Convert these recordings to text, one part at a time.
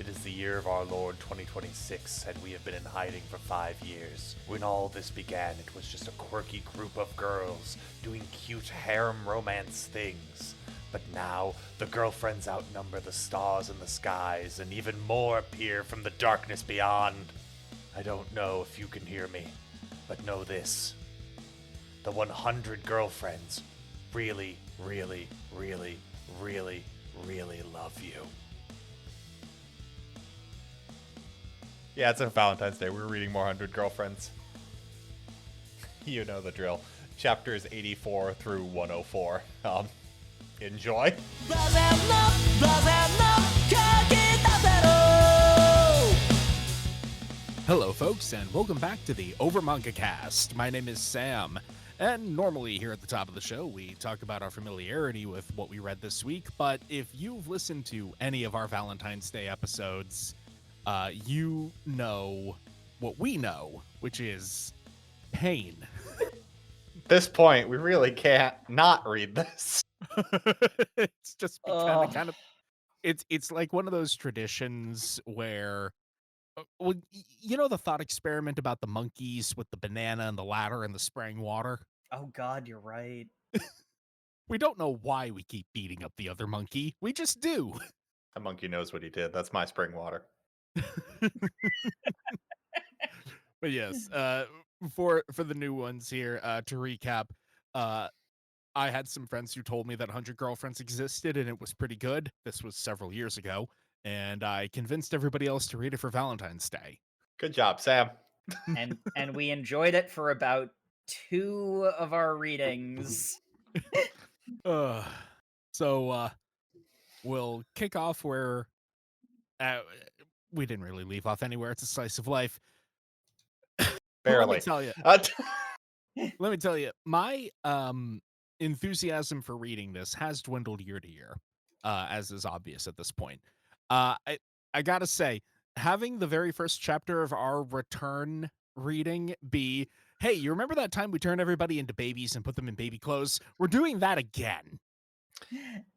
It is the year of our Lord 2026, and we have been in hiding for 5 years. When all this began, it was just a quirky group of girls doing cute harem romance things. But now, the girlfriends outnumber the stars in the skies, and even more appear from the darkness beyond. I don't know if you can hear me, but know this. The 100 girlfriends really, really, really, really, really love you. Yeah, it's a Valentine's Day. We're reading more 100 Girlfriends. You know the drill. Chapters 84 through 104. Enjoy. Hello, folks, and welcome back to the Over Manga Cast. My name is Sam, and normally here at the top of the show, we talk about our familiarity with what we read this week. But if you've listened to any of our Valentine's Day episodes, you know what we know, which is pain. At this point, we really can't not read this. It's just become kind of it's like one of those traditions where well, you know the thought experiment about the monkeys with the banana and the ladder and the spraying water? Oh god, you're right. We don't know why we keep beating up the other monkey. We just do. The monkey knows what he did. That's my spring water. But yes, for the new ones here, to recap, I had some friends who told me that 100 Girlfriends existed and it was pretty good. This was several years ago, and I convinced everybody else to read it for Valentine's Day. Good job, Sam. And we enjoyed it for about 2 of our readings. So we'll kick off where we didn't really leave off anywhere. It's a slice of life. Barely. Let me tell you, my enthusiasm for reading this has dwindled year to year, as is obvious at this point. I gotta say, having the very first chapter of our return reading be, hey, you remember that time we turned everybody into babies and put them in baby clothes? We're doing that again.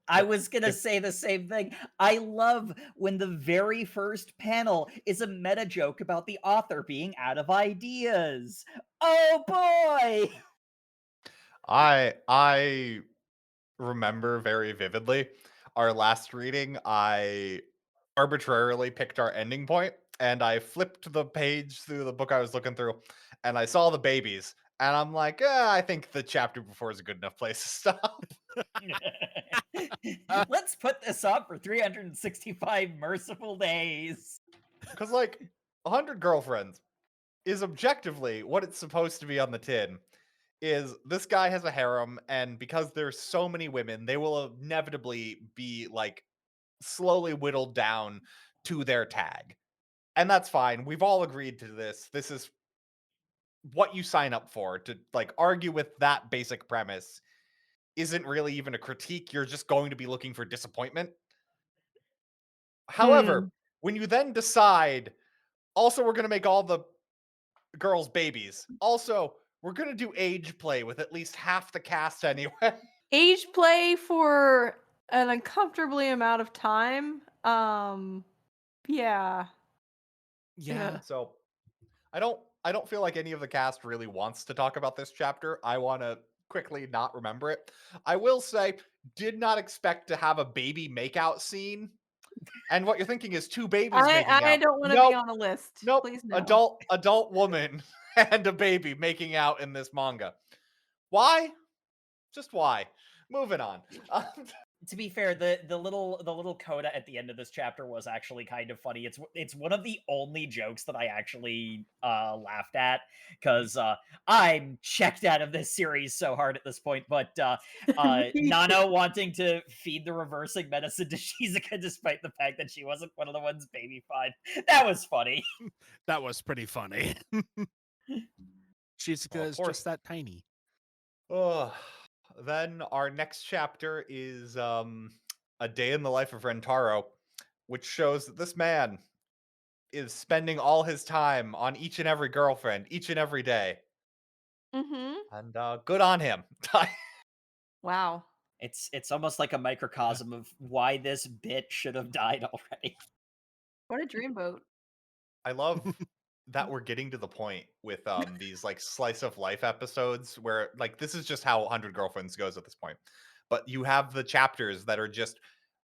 I was gonna say the same thing. I love when the very first panel is a meta joke about the author being out of ideas. Oh boy! I remember very vividly our last reading. I arbitrarily picked our ending point, and I flipped the page through the book I was looking through, and I saw the babies, and I'm like, I think the chapter before is a good enough place to stop. Let's put this up for 365 merciful days. Because, like, 100 Girlfriends is objectively what it's supposed to be on the tin. Is this guy has a harem, and because there's so many women, they will inevitably be, like, slowly whittled down to their tag. And that's fine. We've all agreed to this. This is what you sign up for. To, like, argue with that basic premise isn't really even a critique. You're just going to be looking for disappointment. However, when you then decide, also, we're going to make all the girls babies. Also, we're going to do age play with at least half the cast anyway. Age play for an uncomfortably amount of time. Yeah. So, I don't feel like any of the cast really wants to talk about this chapter. I want to quickly not remember it. I will say, did not expect to have a baby makeout scene. And what you're thinking is 2 babies making out. I don't want to be on a list. Nope. Please no. Adult woman and a baby making out in this manga. Why? Just why? Moving on. To be fair, the little coda at the end of this chapter was actually kind of funny. It's one of the only jokes that I actually laughed at, because I'm checked out of this series so hard at this point. But Nano wanting to feed the reversing medicine to Shizuka despite the fact that she wasn't one of the ones baby-fied. That was funny. That was pretty funny. Shizuka is just that tiny. Then our next chapter is A Day in the Life of Rentaro, which shows that this man is spending all his time on each and every girlfriend, each and every day. And good on him. Wow. It's almost like a microcosm of why this bit should have died already. What a dreamboat. I love that we're getting to the point with these like slice of life episodes where like this is just how 100 Girlfriends goes at this point. But you have the chapters that are just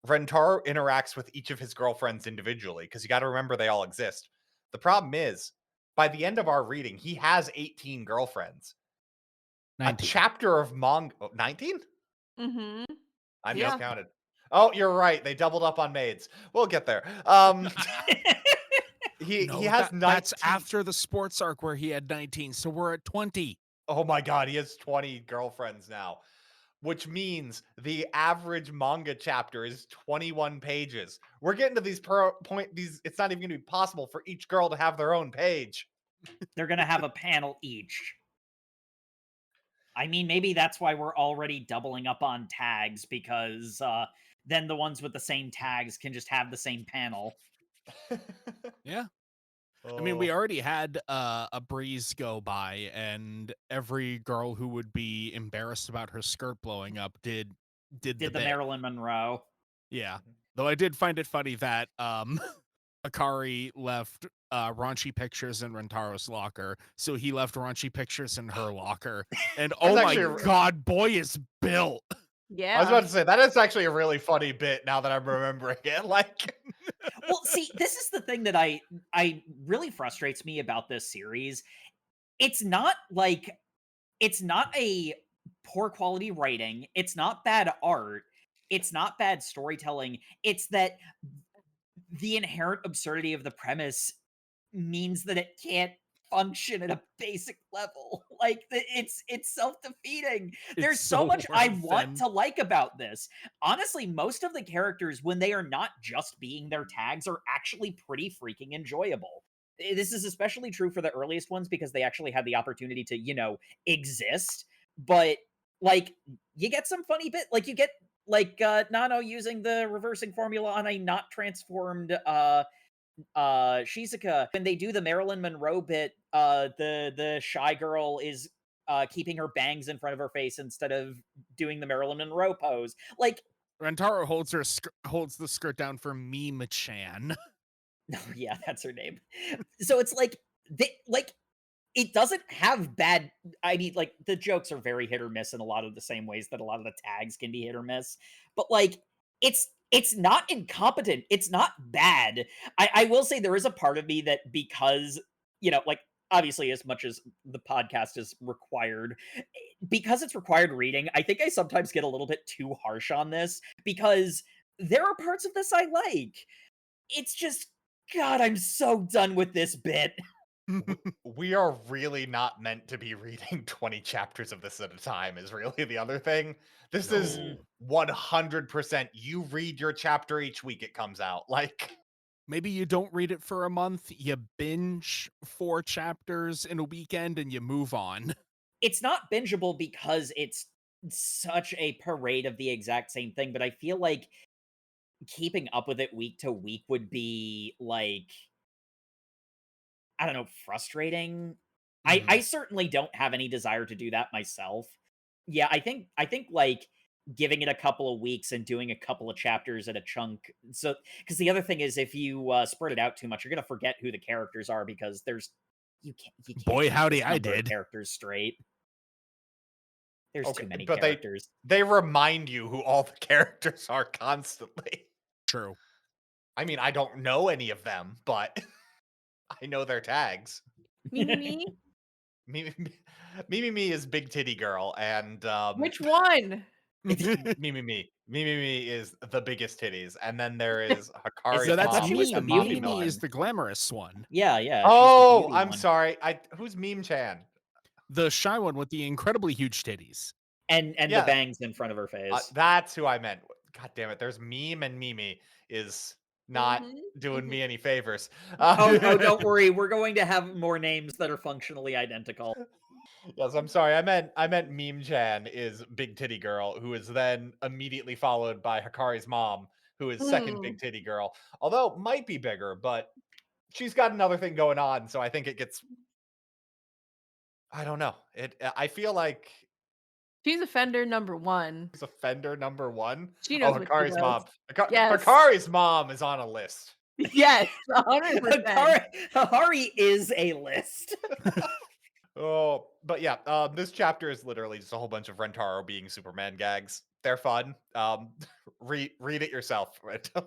Rentaro interacts with each of his girlfriends individually because you got to remember they all exist. The problem is by the end of our reading, he has 18 girlfriends. 19. A chapter of manga 19? Mm-hmm. I Yeah. miscounted. Oh, you're right. They doubled up on maids. We'll get there. He No, has 19. that's after the sports arc where he had 19, so we're at 20. Oh my god, he has 20 girlfriends now, which means the average manga chapter is 21 pages. We're getting to these it's not even going to be possible for each girl to have their own page. They're gonna have a panel each. I mean, maybe that's why we're already doubling up on tags, because then the ones with the same tags can just have the same panel. Yeah. Oh. I mean, we already had a breeze go by, and every girl who would be embarrassed about her skirt blowing up did the Did the bit. Marilyn Monroe. Yeah. Though I did find it funny that Akari left raunchy pictures in Rentaro's locker, so he left raunchy pictures in her locker. And oh my god, boy is built. Yeah. I was about to say that is actually a really funny bit now that I'm remembering it. Like, well, see, this is the thing that I really frustrates me about this series. It's not a poor quality writing. It's not bad art. It's not bad storytelling. It's that the inherent absurdity of the premise means that it can't function at a basic level. Like it's self-defeating. There's so much I want to like about this. Honestly, most of the characters, when they are not just being their tags, are actually pretty freaking enjoyable. This is especially true for the earliest ones because they actually had the opportunity to, exist. But like you get some funny bit, like you get like Nano using the reversing formula on a not transformed Shizuka. When they do the Marilyn Monroe bit, the shy girl is keeping her bangs in front of her face instead of doing the Marilyn Monroe pose. Like Rentaro holds the skirt down for Meme-chan. yeah, that's her name. So it's like it doesn't have bad. I mean, like the jokes are very hit or miss in a lot of the same ways that a lot of the tags can be hit or miss. But like it's not incompetent. It's not bad. I will say there is a part of me that because, like obviously as much as the podcast is required, because it's required reading, I think I sometimes get a little bit too harsh on this because there are parts of this I like. It's just, God, I'm so done with this bit. we are really not meant to be reading 20 chapters of this at a time is really the other thing. This is 100% you read your chapter each week it comes out. Like maybe you don't read it for a month, you binge 4 chapters in a weekend and you move on. It's not bingeable because it's such a parade of the exact same thing, but I feel like keeping up with it week to week would be like, I don't know, frustrating. I certainly don't have any desire to do that myself. Yeah, I think like giving it a couple of weeks and doing a couple of chapters at a chunk. So, because the other thing is, if you spread it out too much, you're gonna forget who the characters are because you can't Boy, keep howdy, this I number of did. characters straight. There's too many but characters. they remind you who all the characters are constantly. True. I mean, I don't know any of them, but I know their tags. Me. Me is Big Titty Girl, and Which one? Me is the biggest titties, and then there is Hikari's So that's mom. she was the beauty Mimi one. is the glamorous one. Yeah. She's the Oh, beauty I'm one. sorry. Who's Meme-chan? The shy one with the incredibly huge titties. And Yeah. the bangs in front of her face. That's who I meant. God damn it. There's Meme and Mimi is not doing me any favors. Oh, don't worry. We're going to have more names that are functionally identical. Yes, I'm sorry. I meant Meme-chan is Big Titty Girl, who is then immediately followed by Hikari's mom, who is second Big Titty Girl. Although might be bigger, but she's got another thing going on, so I think it gets. I don't know. I feel like She's offender number 1. she's offender number 1. She knows what she Hikari's does. mom. Yes. Hikari's mom is on a list. Yes, 100%. Hahari is a list. Oh, but yeah, this chapter is literally just a whole bunch of Rentaro being Superman gags. They're fun. Read it yourself.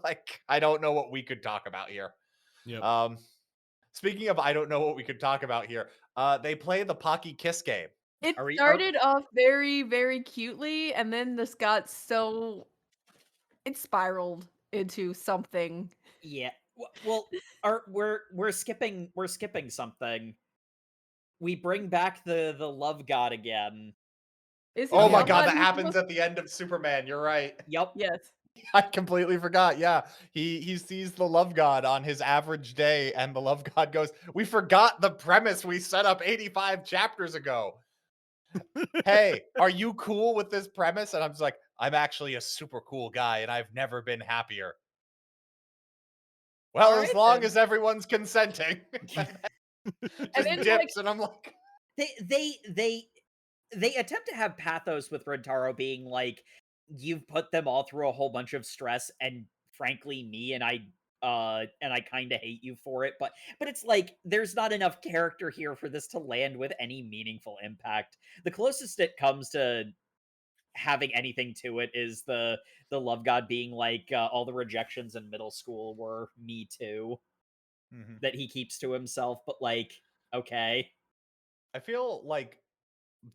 Like, I don't know what we could talk about here. Yep. Speaking of, I don't know what we could talk about here. They play the Pocky Kiss game. It Are we- started off very, very cutely, and then this got so it spiraled into something. Yeah. Well, we're skipping something. We bring back the love god again. Is he Oh the my love god, that he's happens supposed- at the end of Superman. You're right. Yep. Yes. I completely forgot. Yeah, he sees the love god on his average day, and the love god goes, "We forgot the premise we set up 85 chapters ago. Hey, are you cool with this premise?" And I'm just like, "I'm actually a super cool guy, and I've never been happier." Well, as Alright long then. as everyone's consenting. Just then, dips, and I'm like, They attempt to have pathos with Rentaro being like, you've put them all through a whole bunch of stress, and frankly, me and I kind of hate you for it. But it's like there's not enough character here for this to land with any meaningful impact. The closest it comes to having anything to it is the love god being like, all the rejections in middle school were me too, Mhm. that he keeps to himself. But like, okay. I feel like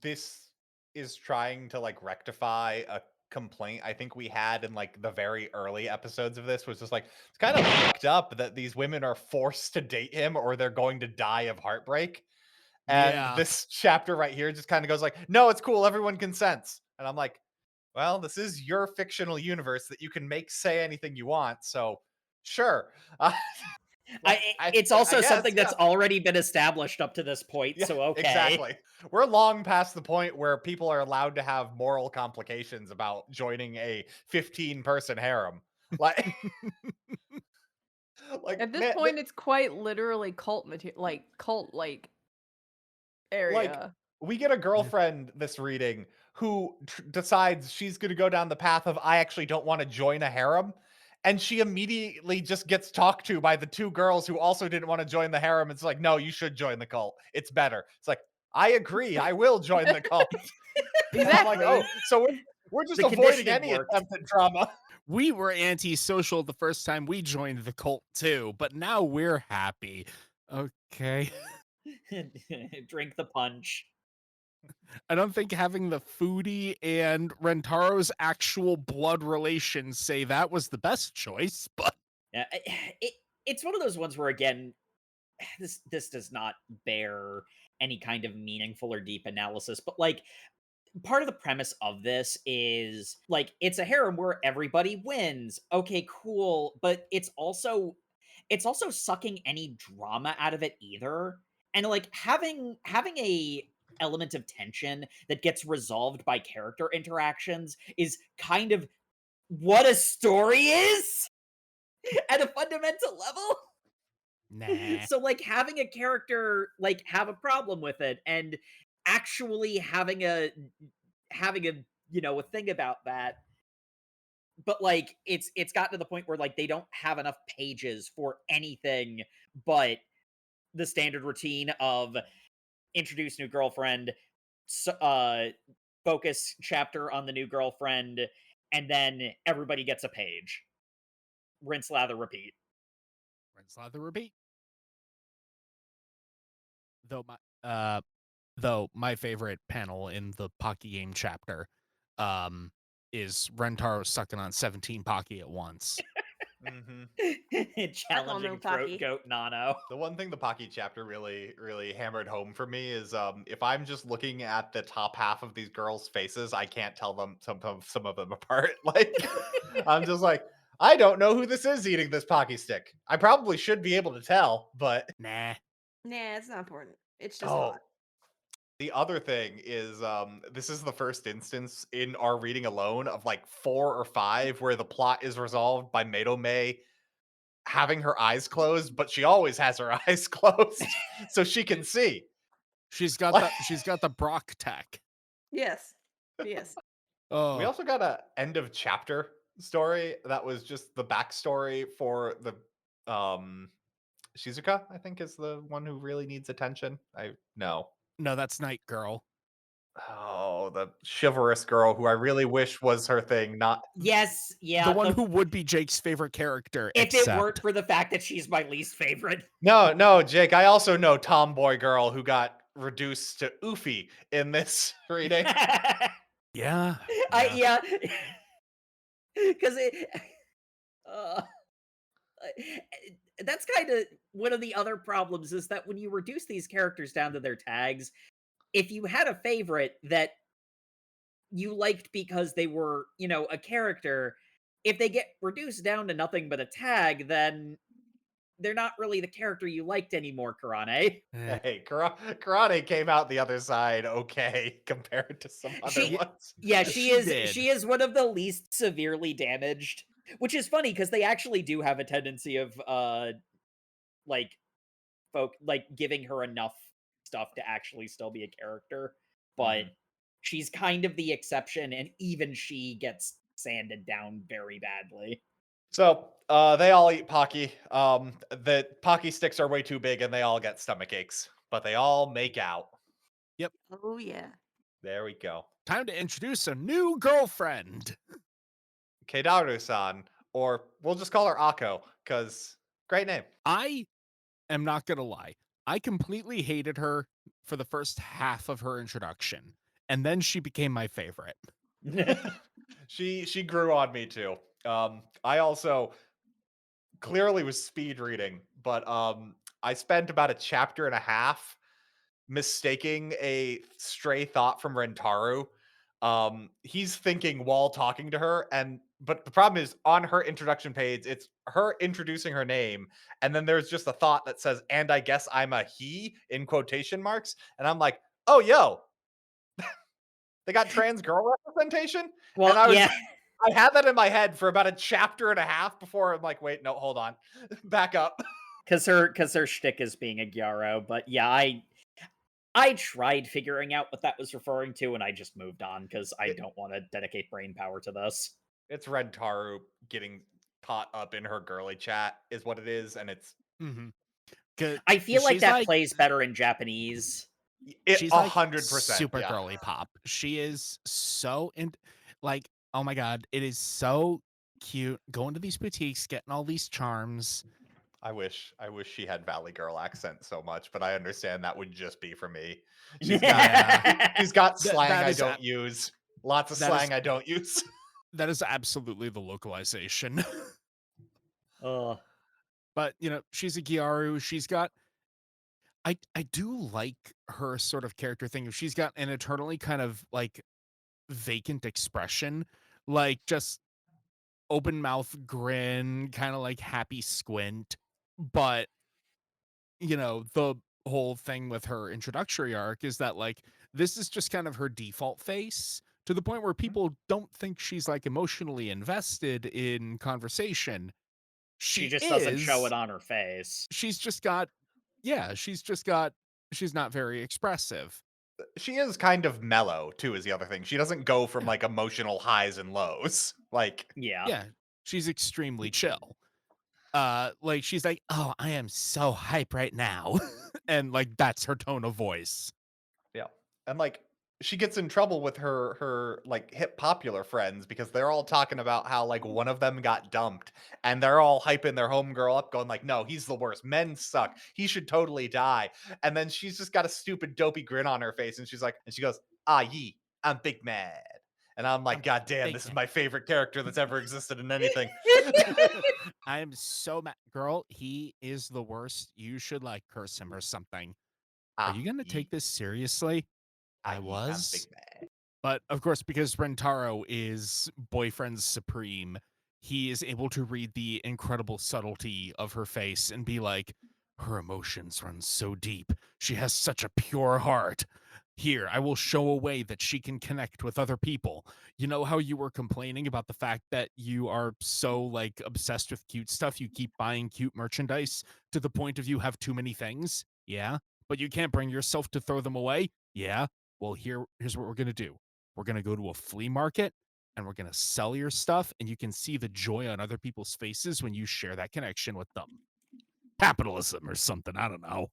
this is trying to like rectify a complaint I think we had in like the very early episodes of this, was just like, it's kind of fucked up that these women are forced to date him or they're going to die of heartbreak. And Yeah. this chapter right here just kind of goes like, no, it's cool, everyone consents. And I'm like, well, this is your fictional universe that you can make say anything you want, so sure. It's I also guess, something that's yeah. already been established up to this point, Yeah, so okay. exactly. We're long past the point where people are allowed to have moral complications about joining a 15-person harem. Like, At this man, point, it's quite literally cult cult area. we get a girlfriend this reading who decides she's going to go down the path of, I actually don't want to join a harem. And she immediately just gets talked to by the two girls who also didn't want to join the harem. It's like, no, you should join the cult. It's better. It's like, I agree. I will join the cult. And I'm like, Exactly. oh, so we're just The avoiding conditioning any worked. attempt at drama. We were antisocial the first time we joined the cult too, but now we're happy. Okay. Drink the punch. I don't think having the foodie and Rentaro's actual blood relations say that was the best choice, but Yeah, it's one of those ones where, again, this does not bear any kind of meaningful or deep analysis. But like, part of the premise of this is like, it's a harem where everybody wins. Okay, cool, but it's also sucking any drama out of it either. And like, having a element of tension that gets resolved by character interactions is kind of what a story is at a fundamental level. nah. So like, having a character like have a problem with it, and actually having a a thing about that, but like, it's gotten to the point where like they don't have enough pages for anything but the standard routine of introduce new girlfriend, focus chapter on the new girlfriend, and then everybody gets a page. Rinse, lather, repeat. Rinse, lather, repeat. Though my favorite panel in the Pocky game chapter is Rentaro sucking on 17 Pocky at once. Challenging no throat Pocky. goat Nano. The one thing the Pocky chapter really, really hammered home for me is, if I'm just looking at the top half of these girls' faces, I can't tell them some of them apart. Like, I'm just like, I don't know who this is eating this Pocky stick. I probably should be able to tell, but Nah. Nah, it's not important. It's just oh. hot. The other thing is, this is the first instance in our reading alone of like 4 or 5 where the plot is resolved by May having her eyes closed, but she always has her eyes closed so she can see. She's got the Brock tech. Yes. Yes. We Oh, also got a end of chapter story that was just the backstory for the Shizuka, I think, is the one who really needs attention. No. No, that's Night Girl. Oh, the chivalrous girl who I really wish was her thing, not Yes, yeah. The one who would be Jake's favorite character, if except it weren't for the fact that she's my least favorite. No, Jake, I also know tomboy girl who got reduced to Oofy in this reading. yeah. Yeah. Because uh, that's kind of one of the other problems is that when you reduce these characters down to their tags, if you had a favorite that you liked because they were, a character, if they get reduced down to nothing but a tag, then they're not really the character you liked anymore, Karane. Eh, Hey, Karate came out the other side okay compared to some other She- ones. Yeah, She is did. she is one of the least severely damaged, which is funny because they actually do have a tendency of like giving her enough stuff to actually still be a character, but she's kind of the exception, and even she gets sanded down very badly. So, they all eat Pocky. The Pocky sticks are way too big and they all get stomach aches, but they all make out. Oh yeah. There we go. time to introduce a new girlfriend. Keidaru-san, or we'll just call her Akko, because great name. I am not gonna lie. I completely hated her for the first half of her introduction, and then she became my favorite. She grew on me too. I also clearly was speed reading, but I spent about a chapter and a half mistaking a stray thought from Rentaru. He's thinking while talking to her, but the problem is on her introduction page, it's her introducing her name, and then there's just a thought that says, "And I guess I'm a he," in quotation marks, and I'm like, "Oh, yo, they got trans girl representation?" Well, And I yeah, had that in my head for about a chapter and a half before I'm like, wait, no, hold on, back up. because her shtick is being a Gyaro, but yeah, I tried figuring out what that was referring to, and I just moved on because I don't want to dedicate brain power to this. It's Rentaru getting caught up in her girly chat is what it is, and it's Mm-hmm. I feel like she's that plays better in Japanese. she's like 100%. super Yeah. girly pop. She is so like, oh my god, it is so cute. Going to these boutiques, getting all these charms. I wish she had Valley Girl accent so much, but I understand that would just be for me. She's got slang that I is don't use. Lots of that is- slang I don't use. That is absolutely the localization. Ugh. But she's a Gyaru. She's got I do like her sort of character thing. She's got an eternally kind of like vacant expression, like just open mouth grin, kind of like happy squint. But the whole thing with her introductory arc is that like this is just kind of her default face, to the point where people don't think she's like emotionally invested in conversation. She just doesn't show it on her face. She's not very expressive. She is kind of mellow too, is the other thing. She doesn't go from like emotional highs and lows. Like, Yeah. She's extremely chill. Like she's like, oh, I am so hype right now. And like that's her tone of voice. yeah. And like she gets in trouble with her like hip popular friends because they're all talking about how like one of them got dumped and they're all hyping their homegirl up, going like, no, he's the worst. Men suck. He should totally die. And then she's just got a stupid dopey grin on her face and she goes, ah yee, I'm big mad. And I'm like, God damn, this is my favorite character that's ever existed in anything. I am so mad. Girl, he is the worst. You should like curse him or something. Are you gonna take this seriously? I was. I'm big mad. But of course, because Rentaro is boyfriend supreme, he is able to read the incredible subtlety of her face and be like, her emotions run so deep. She has such a pure heart. Here, I will show a way that she can connect with other people. You know how you were complaining about the fact that you are so like obsessed with cute stuff, you keep buying cute merchandise to the point of you have too many things? Yeah. But you can't bring yourself to throw them away? Yeah. Well, here's what we're going to do. We're going to go to a flea market and we're going to sell your stuff, and you can see the joy on other people's faces when you share that connection with them. capitalism or something. I don't know.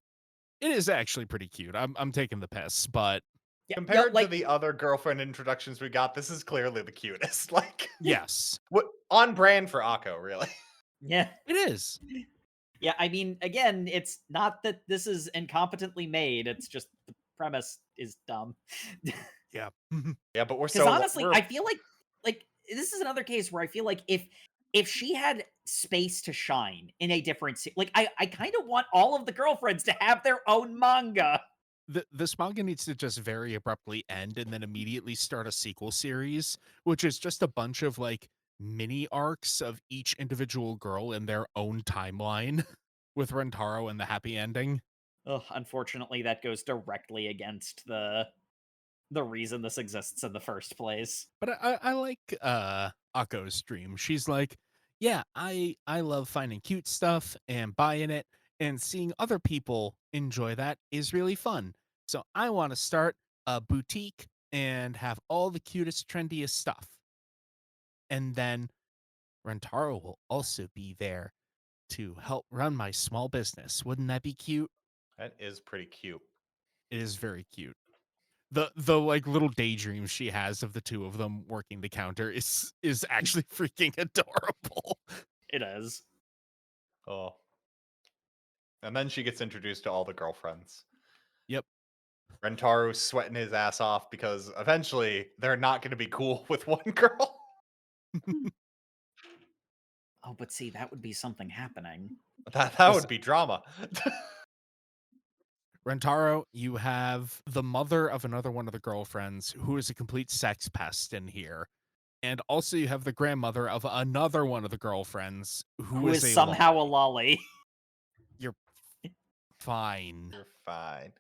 It is actually pretty cute. I'm taking the piss, but Yeah, Compared like, to the other girlfriend introductions we got, this is clearly the cutest. Like, yes, what on brand for Akko, really. yeah. it is. Yeah, I mean, again, it's not that this is incompetently made, it's just the premise is dumb. Yeah. Yeah, but we're Because so honestly, we're I feel like this is another case where I feel like if she had space to shine in a different like I kind of want all of the girlfriends to have their own manga. This manga needs to just very abruptly end and then immediately start a sequel series, which is just a bunch of like mini arcs of each individual girl in their own timeline with Rentaro and the happy ending. Ugh, unfortunately, that goes directly against the reason this exists in the first place. But I like Akko's dream. She's like, yeah, I love finding cute stuff and buying it, and seeing other people enjoy that is really fun. So I want to start a boutique and have all the cutest, trendiest stuff. And then Rentaro will also be there to help run my small business. Wouldn't that be cute? that is pretty cute. It is very cute. The like little daydreams she has of the two of them working the counter is actually freaking adorable. It is. Oh. And then she gets introduced to all the girlfriends. Yep. Rentaru's sweating his ass off because eventually they're not going to be cool with one girl. Oh, but see, that would be something happening. That would be drama. Rentaro, you have the mother of another one of the girlfriends who is a complete sex pest in here. And also you have the grandmother of another one of the girlfriends Who is is a somehow a lolly. lolly. You're fine. You're fine.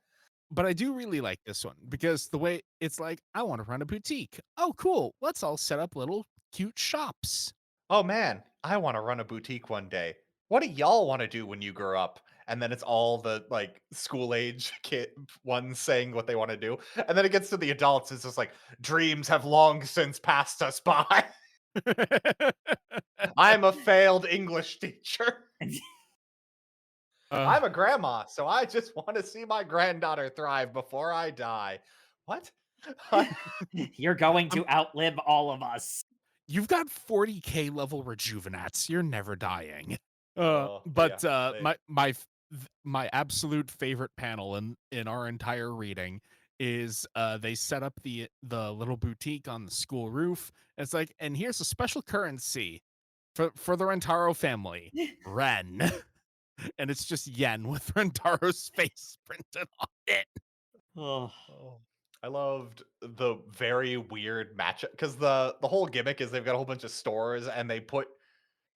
But I do really like this one because the way it's like, I want to run a boutique. Oh, cool. Let's all set up little cute shops. Oh man, I want to run a boutique one day. What do y'all want to do when you grow up? And then it's all the like school age kid ones saying what they want to do. And then it gets to the adults. It's just like dreams have long since passed us by. I'm a failed English teacher. I'm a grandma, so I just want to see my granddaughter thrive before I die. What? You're going to outlive all of us. You've got 40k level rejuvenats. You're never dying. Oh, But yeah, my absolute favorite panel in our entire reading is they set up the little boutique on the school roof. It's like, and here's a special currency for the Rentaro family, Ren. And it's just yen with Rentaro's face printed on it. Oh, Oh, I loved the very weird matchup because the whole gimmick is they've got a whole bunch of stores and they put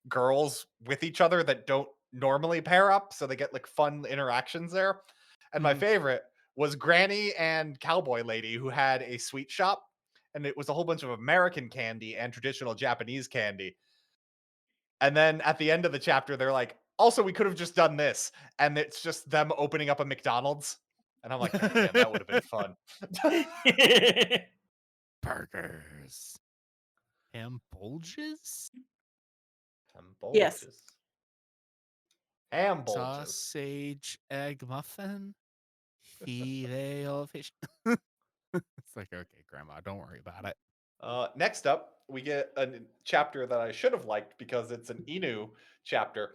girls with each other that don't normally pair up, so they get like fun interactions there. And my Mhm. favorite was Granny and Cowboy Lady, who had a sweet shop, and it was a whole bunch of American candy and traditional Japanese candy. And then at the end of the chapter, they're like, also, we could have just done this. And it's just them opening up a McDonald's. And I'm like, God damn, that would have been fun. Burgers. Hambulges? Ham bulges. Yes. Ham bulges. Sausage egg muffin? Filet o fish. It's like, okay, Grandma, don't worry about it. Next up, we get a chapter that I should have liked because it's an Inu chapter,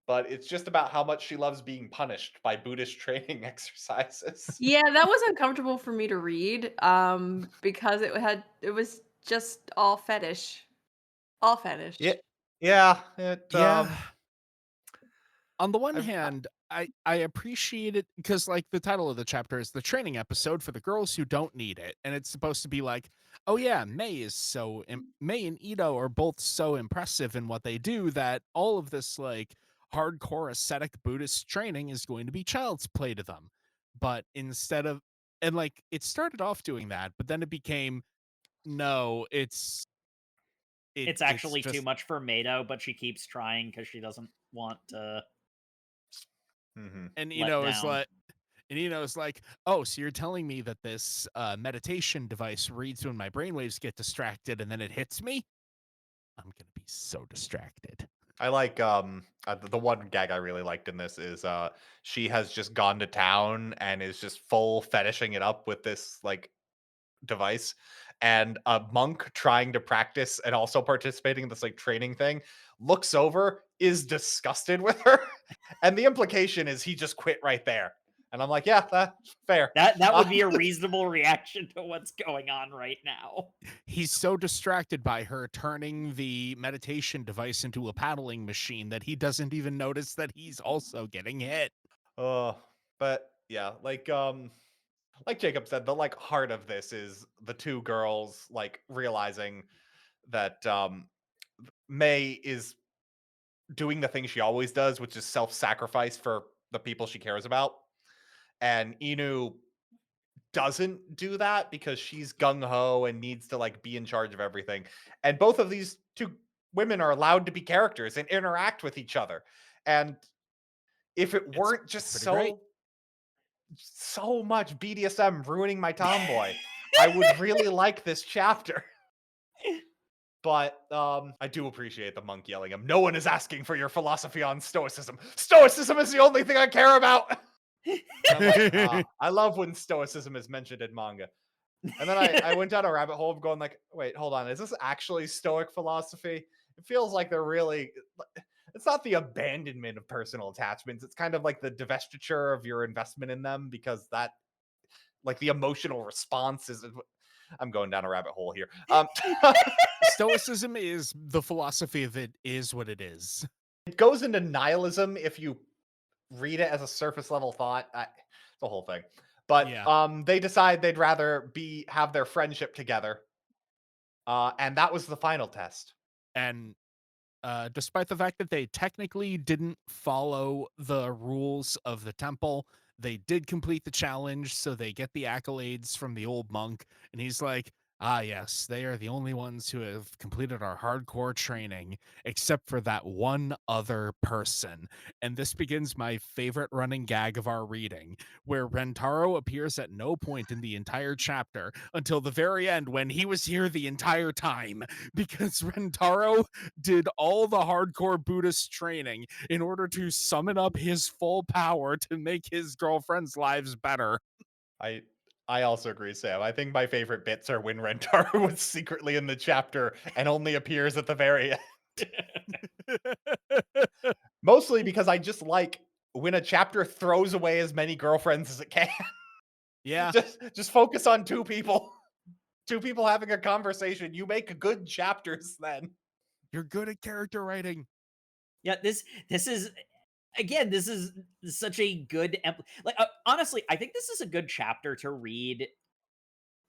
but it's just about how much she loves being punished by Buddhist training exercises. Yeah, that was uncomfortable for me to read, because it was just all fetish. All fetish. Yeah, it Yeah. On the one I've- hand, I appreciate it because like the title of the chapter is the training episode for the girls who don't need it, and it's supposed to be like, oh yeah, May and Ito are both so impressive in what they do that all of this like hardcore ascetic Buddhist training is going to be child's play to them. But instead of, and like it started off doing that, but then it became no, it's actually just, too much for Mato, but she keeps trying because she doesn't want to and let it's down. like. And it's like, oh, so you're telling me that this meditation device reads when my brainwaves get distracted and then it hits me? I'm going to be so distracted. I like the one gag I really liked in this is she has just gone to town and is just full fetishing it up with this like device, and a monk trying to practice and also participating in this like training thing looks over, is disgusted with her, and the implication is he just quit right there. And I'm like, yeah, that's fair. That would be a reasonable reaction to what's going on right now. He's so distracted by her turning the meditation device into a paddling machine that he doesn't even notice that he's also getting hit. Oh, but yeah, like Jacob said, the like heart of this is the two girls like realizing that May is doing the thing she always does, which is self-sacrifice for the people she cares about. And Inu doesn't do that because she's gung-ho and needs to like be in charge of everything. And both of these two women are allowed to be characters and interact with each other. And if it weren't just pretty great. so much BDSM ruining my tomboy, I would really like this chapter. But I do appreciate the monk yelling him. No one is asking for your philosophy on stoicism. Stoicism is the only thing I care about. I'm like, I love when stoicism is mentioned in manga. And then I went down a rabbit hole of going like, wait, hold on. Is this actually stoic philosophy? It feels like they're really, it's not the abandonment of personal attachments. It's kind of like the divestiture of your investment in them, because that, like the emotional response is, I'm going down a rabbit hole here. Stoicism is the philosophy that is what it is. It goes into nihilism if you read it as a surface level thought. It's a whole thing. But Yeah. they decide they'd rather have their friendship together. And that was the final test. And despite the fact that they technically didn't follow the rules of the temple, they did complete the challenge, so they get the accolades from the old monk. And he's like, ah, yes, they are the only ones who have completed our hardcore training, except for that one other person. And this begins my favorite running gag of our reading, where Rentaro appears at no point in the entire chapter until the very end, when he was here the entire time, because Rentaro did all the hardcore Buddhist training in order to summon up his full power to make his girlfriends' lives better. I also agree, Sam. I think my favorite bits are when Rentaro was secretly in the chapter and only appears at the very end. Mostly because I just like when a chapter throws away as many girlfriends as it can. Yeah. Just focus on two people. Two people having a conversation. You make good chapters then. You're good at character writing. Yeah, this is again, this is such a good like honestly, I think this is a good chapter to read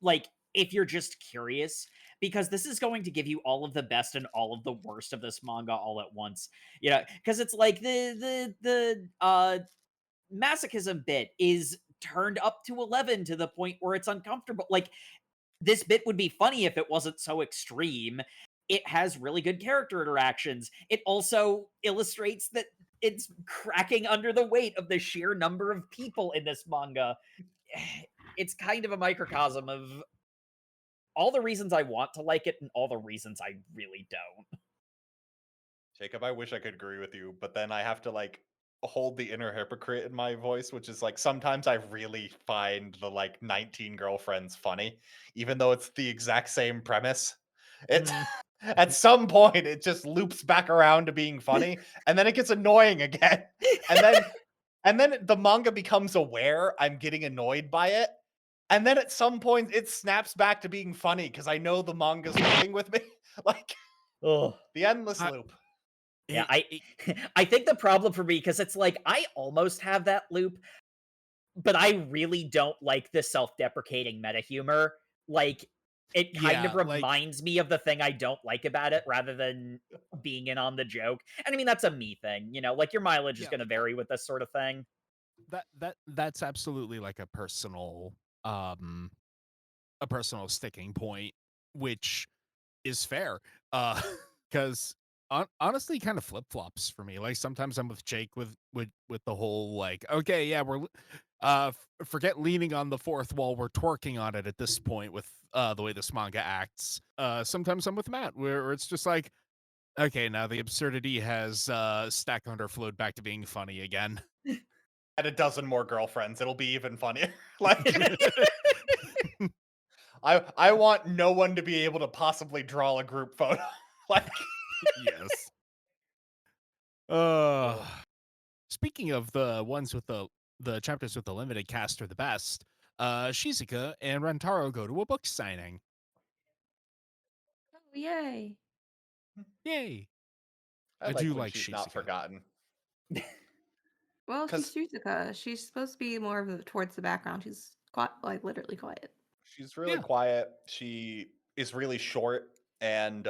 like if you're just curious, because this is going to give you all of the best and all of the worst of this manga all at once. You know, because it's like the masochism bit is turned up to 11 to the point where it's uncomfortable. Like this bit would be funny if it wasn't so extreme. It has really good character interactions. It also illustrates that it's cracking under the weight of the sheer number of people in this manga. It's kind of a microcosm of all the reasons I want to like it and all the reasons I really don't. Jacob, I wish I could agree with you, but then I have to like hold the inner hypocrite in my voice, which is like sometimes I really find the like 19 girlfriends funny, even though it's the exact same premise. It's at some point it just loops back around to being funny, and then it gets annoying again. And then the manga becomes aware I'm getting annoyed by it. And then at some point it snaps back to being funny because I know the manga's working with me. Like the endless loop. Yeah, I think the problem for me, because it's like I almost have that loop, but I really don't like the self-deprecating meta humor. Like it kind of reminds me of the thing I don't like about it rather than being in on the joke. And I mean that's a me thing, you know, like your mileage is going to vary with this sort of thing. That's absolutely like a personal sticking point, which is fair. Because honestly kind of flip-flops for me. Like sometimes I'm with Jake with the whole like, okay, yeah, we're forget leaning on the fourth wall, we're twerking on it at this point with the way this manga acts. Sometimes I'm with Matt where it's just like, Okay, now the absurdity has stack underflowed back to being funny again. Add a dozen more girlfriends, it'll be even funnier. Like I want no one to be able to possibly draw a group photo. Like Yes. Uh, Speaking of the ones with the chapters with the limited cast are the best, Shizuka and Rentaro go to a book signing. Oh, yay. Yay! I I like do when like she's not Shizuka. forgotten. Well, she's 'Cause Shizuka. She's supposed to be more of towards the background. She's quiet, like literally quiet. she's really Yeah. quiet. She is really short, and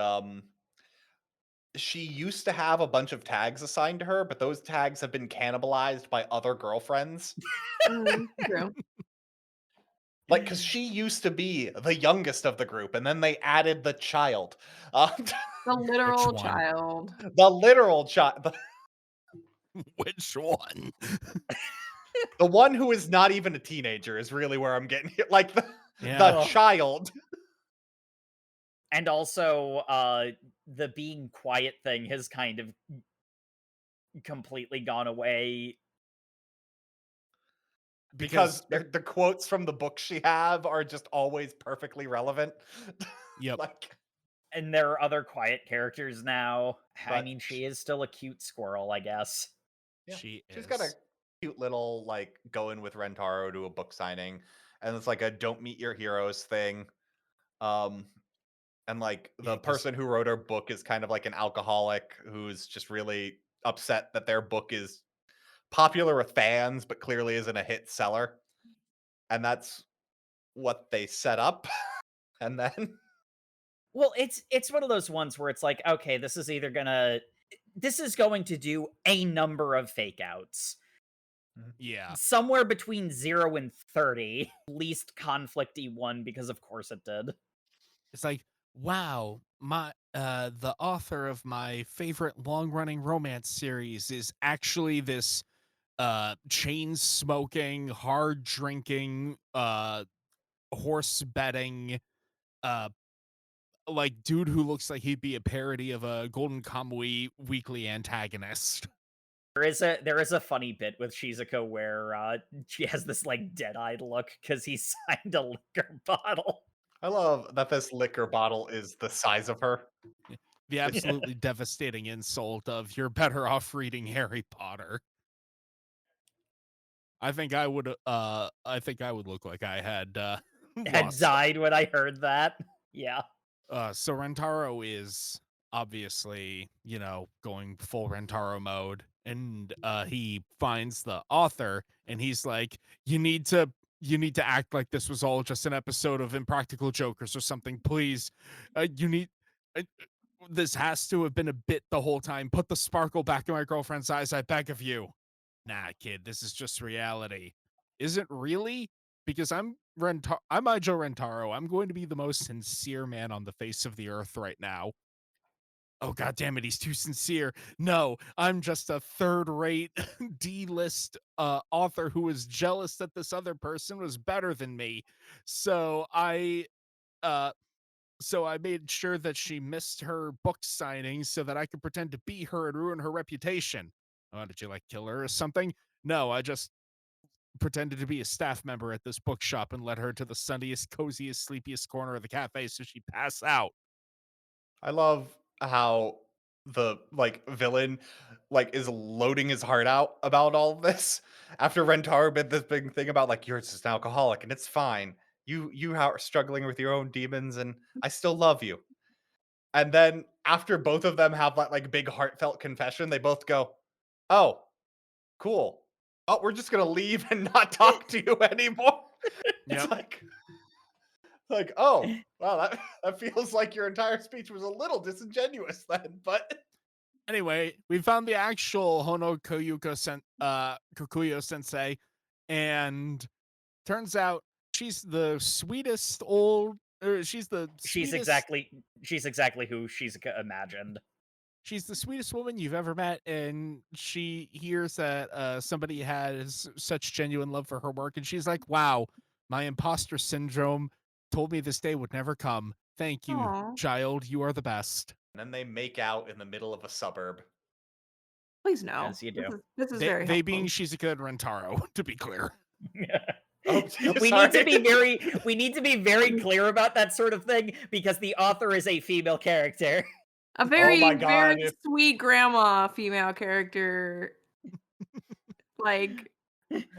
she used to have a bunch of tags assigned to her, but those tags have been cannibalized by other girlfriends. True. Like, because she used to be the youngest of the group, and then they added the child. Uh, The literal one? child. the literal child. Which one? The one who is not even a teenager is really where I'm getting hit. Like, the Yeah. child. And also, the being quiet thing has kind of completely gone away. Because the quotes from the book she have are just always perfectly relevant. Yep. Like, And there are other quiet characters now. I But mean, she is still a cute squirrel, I guess. yeah, She she's is. got a cute little, like, going with Rentaro to a book signing, and it's like a don't meet your heroes thing. And like Yeah, the 'cause- person who wrote her book is kind of like an alcoholic who's just really upset that their book is popular with fans, but clearly isn't a hit seller. And that's what they set up. And then Well, it's one of those ones where it's like, okay, this is going to do a number of fake outs. Yeah. Somewhere between 0 and 30. Least conflicty one, because of course it did. It's like, wow, my the author of my favorite long-running romance series is actually this chain smoking, hard drinking, horse betting, uh like dude who looks like he'd be a parody of a Golden Kamui weekly antagonist. There is a funny bit with Shizuka where she has this like dead-eyed look because he signed a liquor bottle. I love that this liquor bottle is the size of her. The absolutely devastating insult of you're better off reading Harry Potter. I think I would look like I had Had lost. died when I heard that. Yeah. So Rentaro is obviously, going full Rentaro mode, and he finds the author, and he's like, you need to act like this was all just an episode of Impractical Jokers or something, please. You need. This has to have been a bit the whole time. Put the sparkle back in my girlfriend's eyes, I beg of you. Nah, kid, this is just reality. Is it really? Because I'm Ijo Rentaro. I'm going to be the most sincere man on the face of the earth right now. Oh, god damn it, he's too sincere. No, I'm just a third-rate D-list author who was jealous that this other person was better than me. So I made sure that she missed her book signing so that I could pretend to be her and ruin her reputation. Oh, did you like kill her or something? No, I just pretended to be a staff member at this bookshop and led her to the sunniest, coziest, sleepiest corner of the cafe so she'd pass out. I love how the villain is loading his heart out about all of this after Rentaro did this big thing about you're just an alcoholic and it's fine. You are struggling with your own demons and I still love you. And then after both of them have that big heartfelt confession, they both go, "Oh, cool. Oh, we're just gonna leave and not talk to you anymore." It's Yep. oh, wow, that feels like your entire speech was a little disingenuous then, but Anyway, we found the actual Hono Kokuyo sensei, and turns out she's the sweetest she's the She's sweetest exactly who she's imagined. she's the sweetest woman you've ever met, and she hears that somebody has such genuine love for her work, and she's like, wow, my imposter syndrome told me this day would never come. Thank you, Aw. child. You are the best. And then they make out in the middle of a suburb. Please no. As you do. This is They, very they helpful. being Shizuka and Rentaro, to be clear. Oh, we sorry. need to be very clear about that sort of thing because the author is a female character. A very, my God, very if- sweet grandma female character. Like,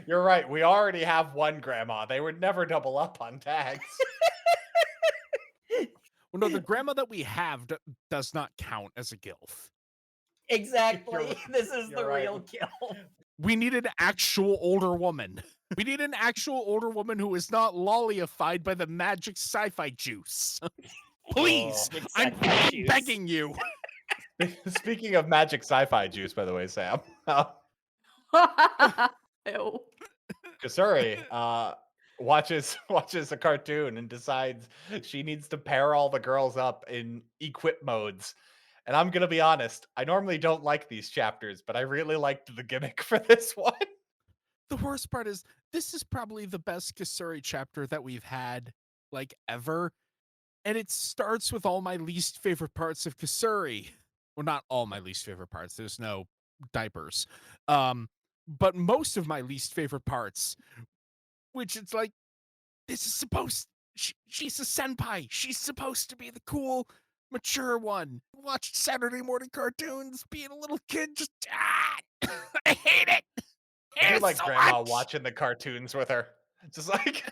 You're right. We already have one grandma. They would never double up on tags. Well, no, the grandma that we have does not count as a gilf. Exactly. This is the you're right. real kill. We need an actual older woman. We need an actual older woman who is not lollyified by the magic sci-fi juice. Please, Oh. I'm Sci-fi fucking juice. begging you. Speaking of magic sci-fi juice, by the way, Sam, ew. Kasuri watches a cartoon and decides she needs to pair all the girls up in equip modes. And I'm gonna be honest, I normally don't like these chapters, but I really liked the gimmick for this one. The worst part is this is probably the best Kasuri chapter that we've had like ever. And it starts with all my least favorite parts of Kasuri. Well, not all my least favorite parts. There's no diapers. But most of my least favorite parts, which it's like, this is supposed, she's a senpai. She's supposed to be the cool, mature one. Watched Saturday morning cartoons, being a little kid, just, I hate it. I do It's like so grandma much. watching the cartoons with her. Just like,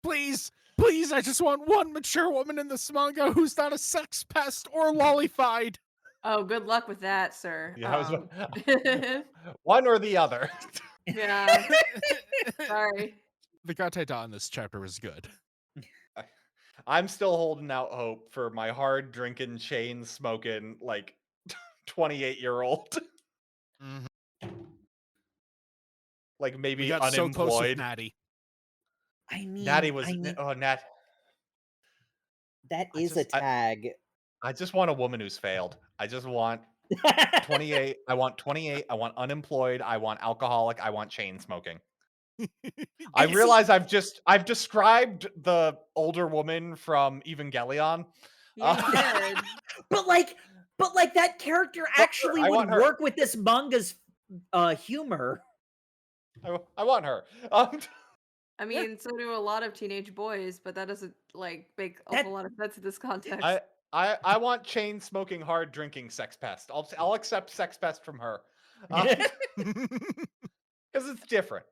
Please, I just want one mature woman in this manga who's not a sex pest or lollified. Oh, good luck with that, sir. yeah, I was one or the other. Yeah. Sorry. The Gateta in this chapter was good. I'm still holding out hope for my hard drinking, chain smoking, like 28-year-old. Like We maybe got so close with unemployed. Natty. I mean, Natty was I mean, Nat. that I is just- a tag. I just want a woman who's failed. I just want 28. I want 28. I want unemployed. I want alcoholic. I want chain smoking. I see- realize I've described the older woman from Evangelion. Yeah, you did. but like that character actually I would want her. work with this manga's humor. I want her. I mean, so do a lot of teenage boys, but that doesn't like make a That- whole lot of sense in this context. I want chain smoking, hard drinking sex pest. I'll accept sex pest from her because it's different.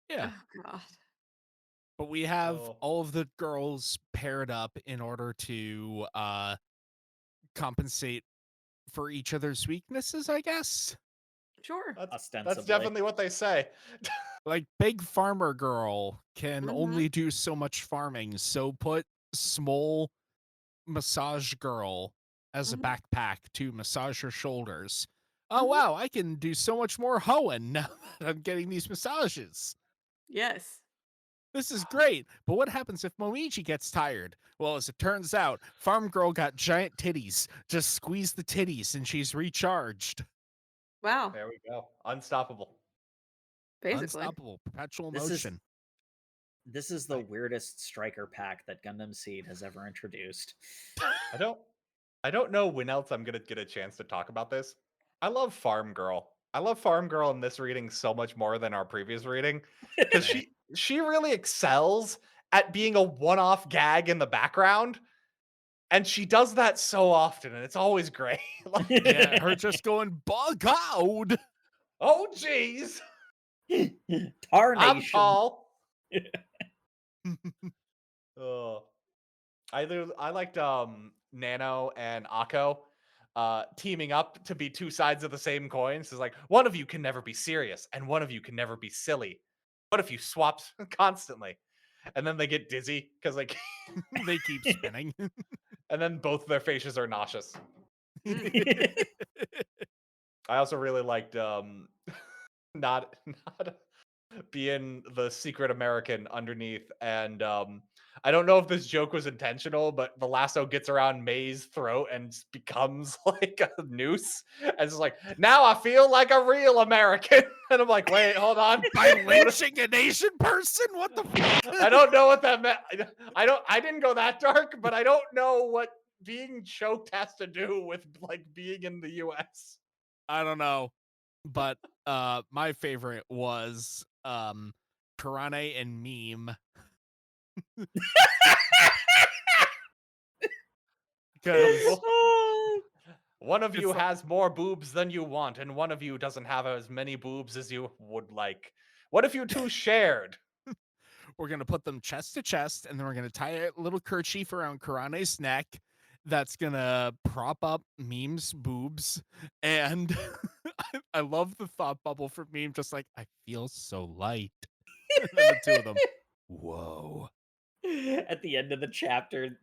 Yeah. Oh, God. But we have Oh. all of the girls paired up in order to compensate for each other's weaknesses, I guess. Sure. That's Ostensibly. definitely what they say. Like big farmer girl can Mhm. only do so much farming, so put small massage girl as a Mhm. backpack to massage her shoulders. Oh Mhm. wow, I can do so much more hoeing now that I'm getting these massages. Yes. This is great, but what happens if Momiji gets tired? Well, as it turns out, Farm Girl got giant titties. Just squeeze the titties and she's recharged. Wow. There we go. Unstoppable. Basically. Unstoppable, perpetual This is- motion. This is the weirdest striker pack that Gundam Seed has ever introduced. I don't know when else I'm gonna get a chance to talk about this. I love Farm Girl. I love Farm Girl in this reading so much more than our previous reading because she really excels at being a one-off gag in the background, and she does that so often, and it's always great. Like, Yeah, her just going bug out. oh jeez, I'm Tarnation. tall. Oh. I liked Nano and Akko teaming up to be two sides of the same coin. So it's like one of you can never be serious and one of you can never be silly. What if you swap constantly? And then they get dizzy because like They keep spinning. and then both their faces are nauseous. I also really liked not being the secret American underneath. And I don't know if this joke was intentional, but the lasso gets around May's throat and becomes like a noose. And it's like, now I feel like a real American. And I'm like, wait, hold on. By lynching an Asian person? What the fuck? I don't know what that meant. I didn't go that dark, but I don't know what being choked has to do with like being in the US? I don't know, but my favorite was Karane and Meme because One of It's you like- has more boobs than you want, and one of you doesn't have as many boobs as you would like. What if you two shared? we're gonna put them chest to chest, and then we're gonna tie a little kerchief around Karane's neck that's gonna prop up Meme's boobs. And I love the thought bubble for Meme, just like, I feel so light. And then the two of them, whoa. At the end of the chapter,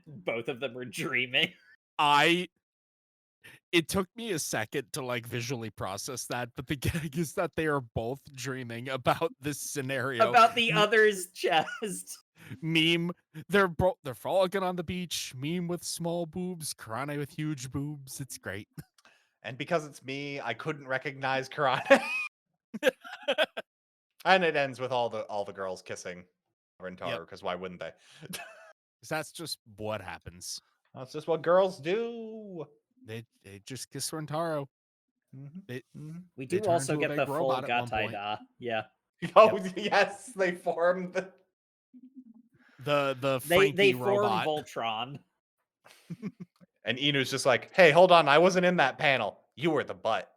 both of them are dreaming. It took me a second to like visually process that, but the gag is that they are both dreaming about this scenario. About the other's chest. Meme, they're frolicking on the beach. Meme with small boobs, Karane with huge boobs. It's great. And because it's me, I couldn't recognize Karate. And it ends with all the girls kissing Rentaro, because why wouldn't they? 'Cause that's just what happens. That's just what girls do. They just kiss Rentaro. We They do turn also into a get big the full robot at one point. Gatai-da. Yeah. Oh yes, they formed The They Frankie form robot. Voltron. And Inu's just like, hey, hold on, I wasn't in that panel. You were the butt.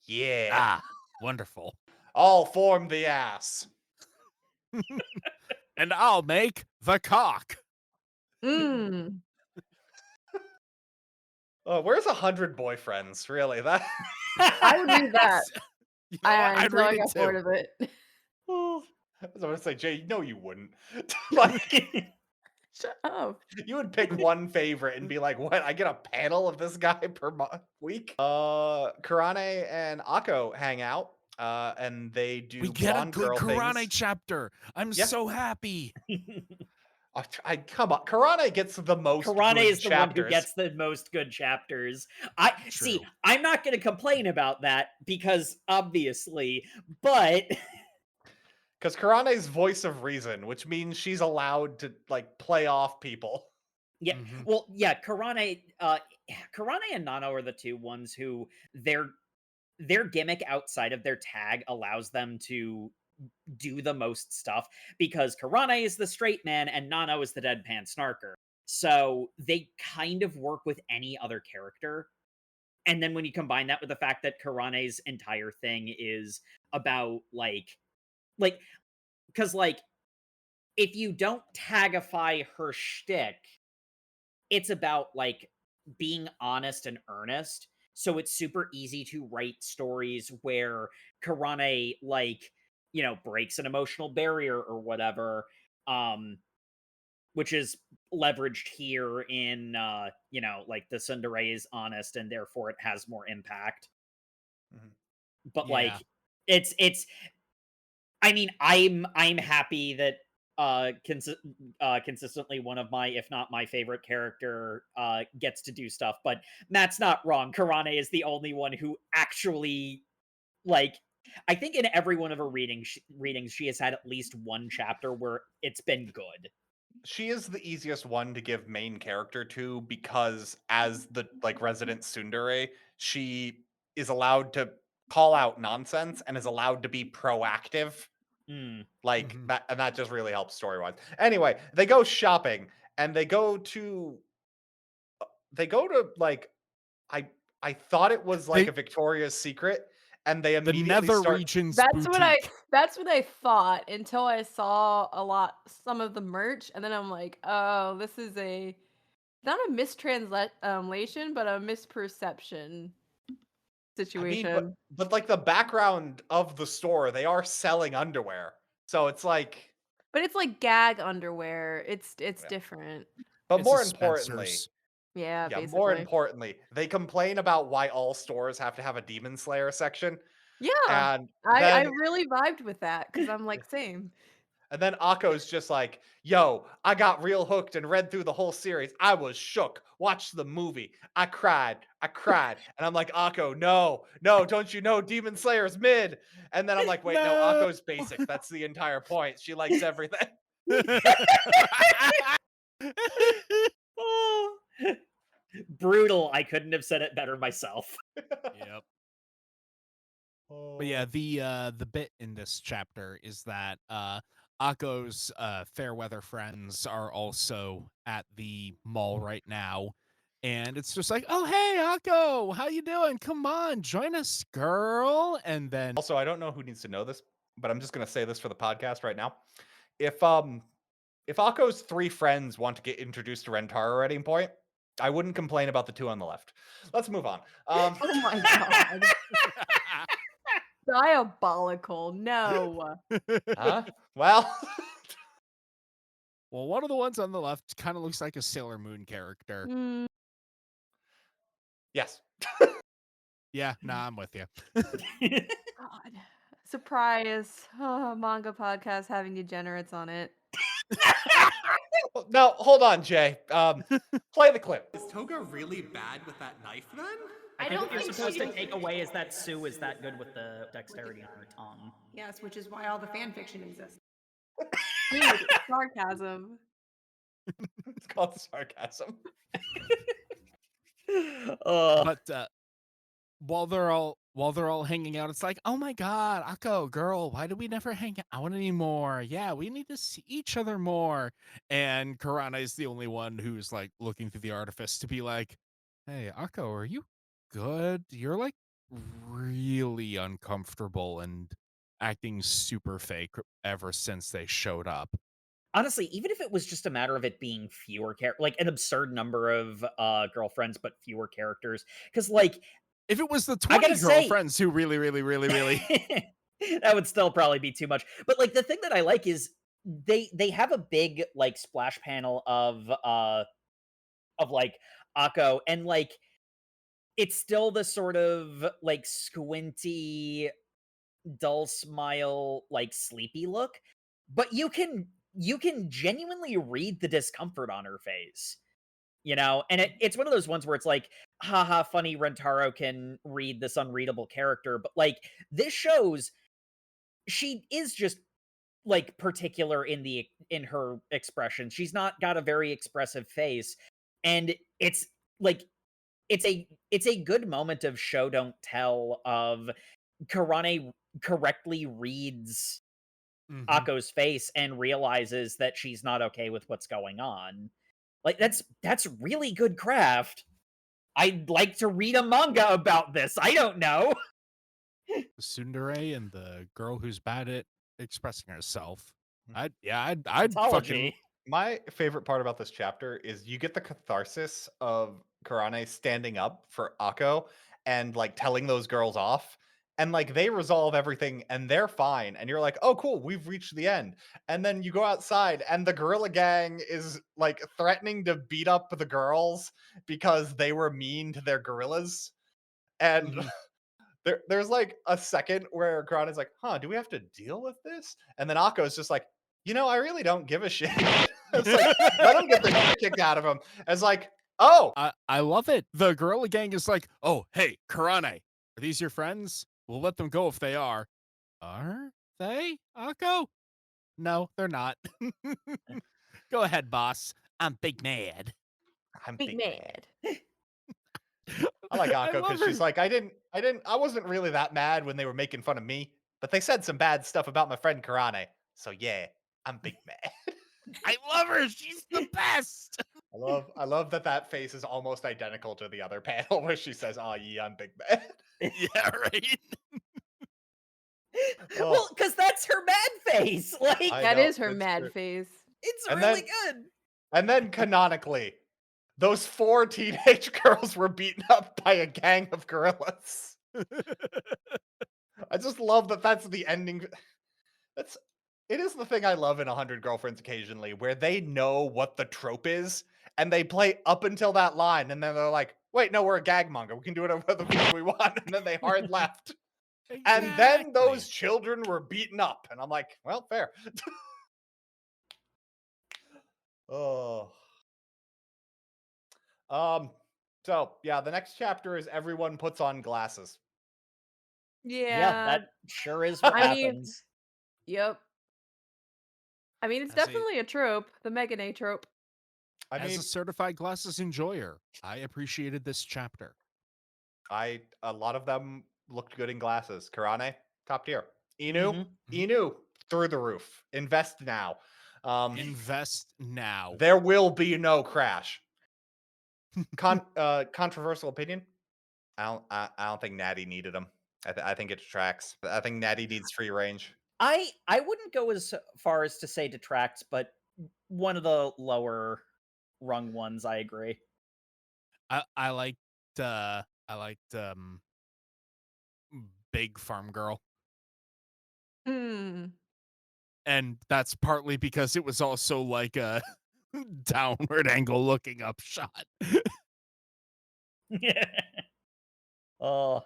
Yeah. Ah, wonderful. I'll form the ass. And I'll make the cock. Mm. Oh, where's 100 boyfriends? Really? That I would read that. You know what? I'd Until I read it got bored too. of it. I was going to say, Jay, no, you wouldn't. Like, Shut up. you would pick one favorite and be like, what? I get a panel of this guy per week? Karane and Akko hang out, and they do We get a blonde good girl Karane things. chapter. I'm Yeah. so happy. I come on, Karane gets the most. Karane good is the one who chapters. gets the most good chapters. See, True. I'm not going to complain about that because obviously, but Because Karane's voice of reason, which means she's allowed to like play off people. yeah, Mhm. well, yeah, Karane and Nano are the two ones who their gimmick outside of their tag allows them to do the most stuff because Karane is the straight man and Nano is the deadpan snarker. So they kind of work with any other character. And then when you combine that with the fact that Karane's entire thing is about like because like if you don't tagify her shtick, it's about like being honest and earnest. So it's super easy to write stories where Karane like, breaks an emotional barrier or whatever, which is leveraged here in like the tsundere is honest and therefore it has more impact. Mhm. But Yeah. like it's I mean, I'm happy that consistently one of my, if not my favorite character, gets to do stuff. But Matt's not wrong. Karane is the only one who actually, like, I think in every one of her readings, she has had at least one chapter where it's been good. She is the easiest one to give main character to because as the like resident tsundere, she is allowed to call out nonsense and is allowed to be proactive. Mm. Like Mhm. that, and that just really helps story-wise. Anyway, they go shopping and they go to like I thought it was like They- a Victoria's Secret, and they The immediately Nether start. Regions That's what I boutique. that's what I thought until I saw some of the merch, and then I'm like, oh, this is not a mistranslation, but a misperception I situation. mean, but like the background of the store, they are selling underwear, so it's like. But it's like gag underwear. It's Yeah. different. But It's a more importantly, Spencer's. Yeah, more basically. importantly, they complain about why all stores have to have a Demon Slayer section, Yeah. and I then really vibed with that because I'm like, same. and then Akko's just like, "Yo, I got real hooked and read through the whole series. I was shook. Watched the movie. I cried. And I'm like, Akko, no, don't you know Demon Slayer's mid? And then I'm like, wait, no, No. Akko's basic. That's the entire point. She likes everything. Brutal. I couldn't have said it better myself. Yep. But yeah, the bit in this chapter is that Akko's fair weather friends are also at the mall right now. And it's just like, oh hey, Akko, how you doing? Come on, join us, girl. And then Also, I don't know who needs to know this, but I'm just gonna say this for the podcast right now. If Akko's 3 friends want to get introduced to Rentaro at any point, I wouldn't complain about the 2 on the left. Let's move on. Oh my god. Diabolical. No. Well, well, one of the ones on the left kind of looks like a Sailor Moon character. Mm, yes. Yeah, nah, I'm with you. God. Surprise. Oh, manga podcast having degenerates on it. No, hold on, Jay. Play the clip. Is Toga really bad with that knife then? I think what you're think supposed she- to take away is that Sue is that good with the dexterity on her tongue. Yes, which is why all the fan fiction exists. Dude, sarcasm. It's called sarcasm. But while they're all hanging out, it's like, oh my god, Akko, girl, why do we never hang out anymore? Yeah, we need to see each other more. And Karana is the only one who's like looking through the artifice to be like, hey, Akko, are you good? You're like really uncomfortable and acting super fake ever since they showed up. Honestly, even if it was just a matter of it being fewer like an absurd number of girlfriends but fewer characters, because like If it was the I 20 gotta say- girlfriends who really that would still probably be too much. But like the thing that I like is they have a big like splash panel of like Akko, and like it's still the sort of like squinty, dull smile, like sleepy look, but you can genuinely read the discomfort on her face. You know, and it's one of those ones where it's like, haha, funny, Rentaro can read this unreadable character, but like this shows she is just like particular in her expression. She's not got a very expressive face, and it's like it's a good moment of show don't tell of Karane correctly reads really. Akko's face and realizes that she's not okay with what's going on. Like that's really good craft. I'd like to read a manga about this. I don't know. Tsundere and the girl who's bad at expressing herself. I'd It's fucking My favorite part about this chapter is you get the catharsis of Karane standing up for Akko and like telling those girls off. And like they resolve everything and they're fine. And you're like, oh, cool, we've reached the end. And then you go outside and the gorilla gang is like threatening to beat up the girls because they were mean to their gorillas. And Mhm. there's like a second where Karane's like, huh, do we have to deal with this? And then Akko's just like, I really don't give a shit. It's like, let him get the shit kicked out of him. It's like, oh, I love it. The gorilla gang is like, oh hey, Karane, are these your friends? We'll let them go if they are. Are they, Akko? No, they're not. Go ahead, boss. I'm big mad. I'm Big mad. I like I Akko love because her. she's like, I wasn't really that mad when they were making fun of me, but they said some bad stuff about my friend Karane. So yeah, I'm big mad. I love her. She's the best. I love that face is almost identical to the other panel where she says, "Oh yeah, I'm big mad." Yeah, right. Oh. Well, because that's her mad face. Like That know, is her it's mad true. face. it's And really then- good. And then canonically, those 4 teenage girls were beaten up by a gang of gorillas. I just love that that's the ending. It is the thing I love in 100 Girlfriends occasionally, where they know what the trope is, and they play up until that line, and then they're like, wait, no, we're a gag manga. We can do whatever the fuck we want. And then they hard left. And then those children were beaten up. And I'm like, well, fair. Oh. So yeah, the next chapter is everyone puts on glasses. Yeah. That sure is what I mean- happens. Yep. I mean, it's As a- definitely a trope. The Megane trope. As mean, a certified glasses enjoyer, I appreciated this chapter. a lot of them looked good in glasses. Karane, top tier. Mhm. Inu, through the roof. Invest now. Invest now. There will be no crash. Controversial opinion. I don't think Natty needed him. I think it detracts. I think Natty needs free range. I wouldn't go as far as to say detracts, but one of the lower rung ones, I agree. I liked Big Farm Girl. Hmm. And that's partly because it was also like a downward angle looking up shot. Oh,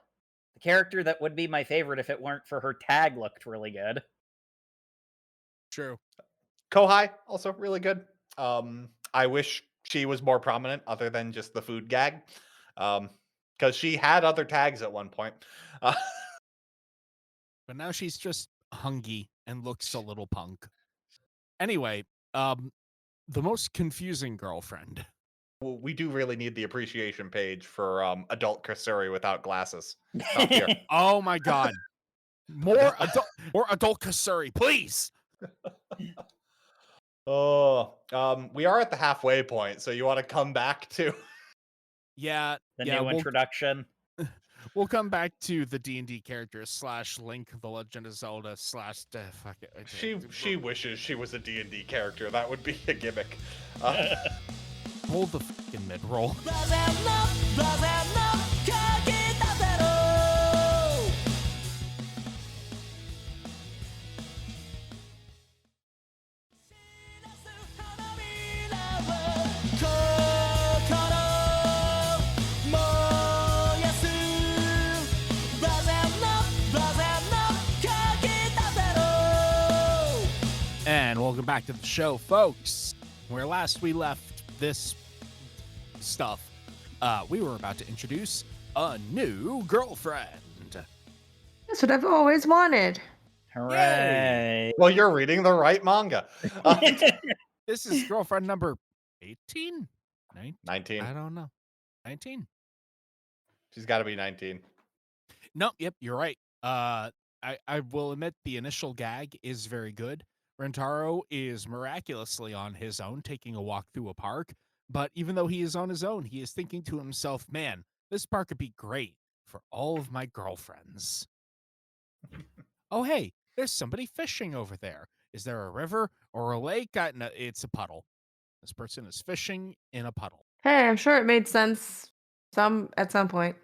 the character that would be my favorite if it weren't for her tag looked really good. True. Kohai, also really good. I wish she was more prominent other than just the food gag. Because she had other tags at one point. But now she's just hungy and looks a little punk. Anyway, the most confusing girlfriend. Well, we do really need the appreciation page for adult Kasuri without glasses. Top tier. Oh my god. More adult Kasuri, please. Oh, we are at the halfway point, so you want to come back to Yeah, The yeah, new introduction. we'll come back to the D&D characters / Link, The Legend of Zelda / fuck it. Okay. she wishes she was a D&D character. That would be a gimmick. Hold the fucking mid-roll. And welcome back to the show, folks. Where last we left this stuff, we were about to introduce a new girlfriend. That's what I've always wanted. Hooray! Well, you're reading the right manga. This is girlfriend number 18? 19. I don't know. 19? She's got to be 19. No, yep, you're right. I will admit the initial gag is very good. Rentaro is miraculously on his own, taking a walk through a park. But even though he is on his own, he is thinking to himself, man, this park would be great for all of my girlfriends. Oh, hey, there's somebody fishing over there. Is there a river or a lake? No, it's a puddle. This person is fishing in a puddle. Hey, I'm sure it made sense at some point.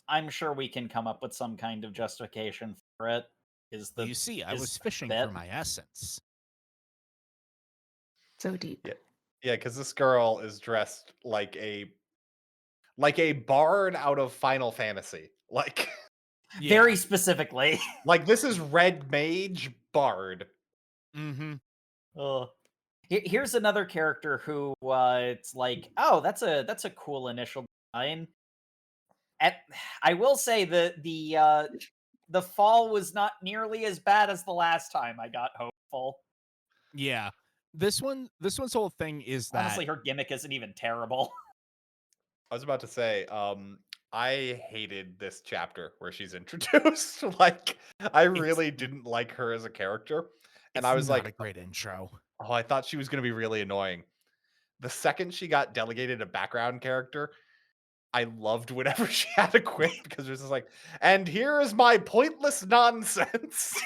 I'm sure we can come up with some kind of justification for it. Well, you see, I is was fishing that- for my essence. So deep. Yeah, because this girl is dressed like a bard out of Final Fantasy. Like, very specifically. like this is Red Mage Bard. Mm-hmm. Here's another character who it's like, oh, that's a cool initial design. I will say the fall was not nearly as bad as the last time I got hopeful. Yeah. This one's whole thing is that Honestly, her gimmick isn't even terrible. I was about to say, I hated this chapter where she's introduced. Like, I really didn't like her as a character. And I was not like, a great intro. oh, I thought she was going to be really annoying. The second she got delegated a background character, I loved whenever she had a quip because it was just like, and here is my pointless nonsense.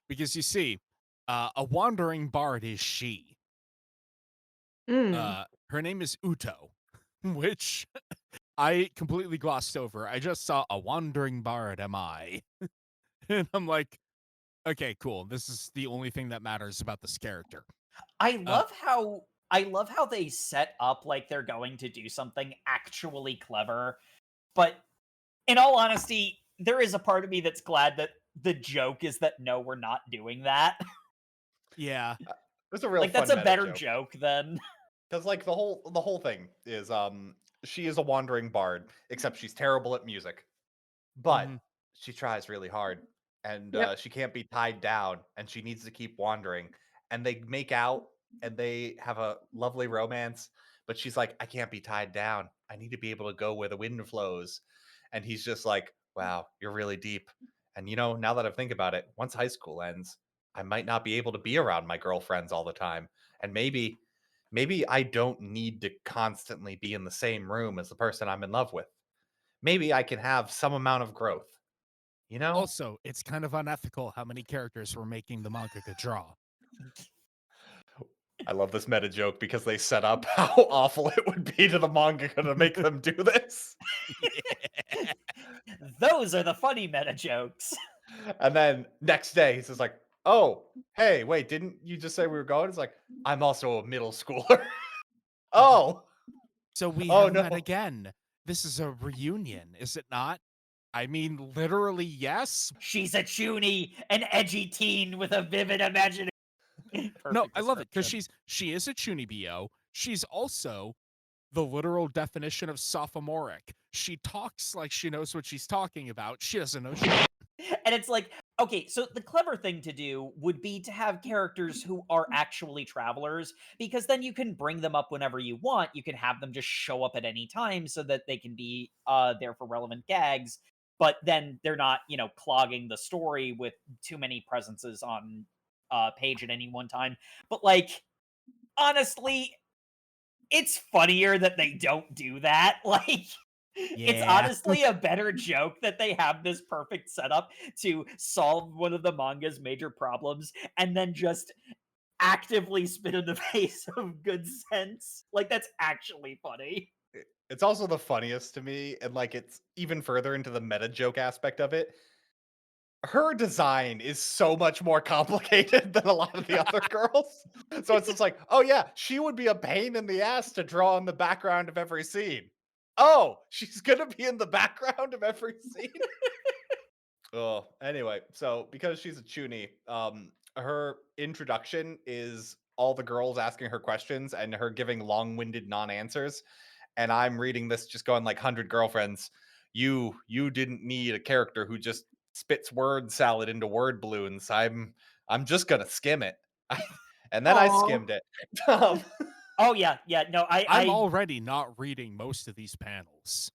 Because you see, a wandering bard is she. Her name is Uto, which I completely glossed over. I just saw a wandering bard, am I? And I'm like, okay, cool. This is the only thing that matters about this character. I love how they set up like they're going to do something actually clever. But in all honesty, there is a part of me that's glad that the joke is that no, we're not doing that. Yeah. It's a real like that's fun a meta better joke than because like the whole thing is she is a wandering bard, except she's terrible at music. But she tries really hard and Yep. she can't be tied down and she needs to keep wandering. and they make out and they have a lovely romance. But she's like, I can't be tied down. I need to be able to go where the wind flows. And he's just like, wow, you're really deep. And now that I think about it, once high school ends, I might not be able to be around my girlfriends all the time. And maybe I don't need to constantly be in the same room as the person I'm in love with. Maybe I can have some amount of growth. Also, it's kind of unethical how many characters we're making the manga could draw. I love this meta joke because they set up how awful it would be to the mangaka to make them do this. Those are the funny meta jokes. And then next day, he's just like, oh, hey, wait, didn't you just say we were going? It's like, I'm also a middle schooler. Oh. So we Oh, have met no. again. This is a reunion, is it not? I mean, literally, yes. She's a chuny, an edgy teen with a vivid imagination. No, I love it because she is a chunibyo. She's also the literal definition of sophomoric. She talks like she knows what she's talking about. She doesn't know shit. And it's like, okay, so the clever thing to do would be to have characters who are actually travelers, because then you can bring them up whenever you want. You can have them just show up at any time so that they can be there for relevant gags, but then they're not, clogging the story with too many presences on page at any one time. But like, honestly, it's funnier that they don't do that. Like, it's Yeah. honestly a better joke that they have this perfect setup to solve one of the manga's major problems and then just actively spit in the face of good sense. Like, that's actually funny. It's also the funniest to me, and like it's even further into the meta joke aspect of it. Her design is so much more complicated than a lot of the other girls. So it's just like, oh yeah, she would be a pain in the ass to draw in the background of every scene. Oh, she's gonna be in the background of every scene. Oh, anyway, so because she's a chuny, her introduction is all the girls asking her questions and her giving long-winded non-answers. And I'm reading this just going like 100 girlfriends. You didn't need a character who just spits word salad into word balloons. I'm just gonna skim it. And then I Aw. skimmed it. Um, Oh yeah, no, I'm already not reading most of these panels.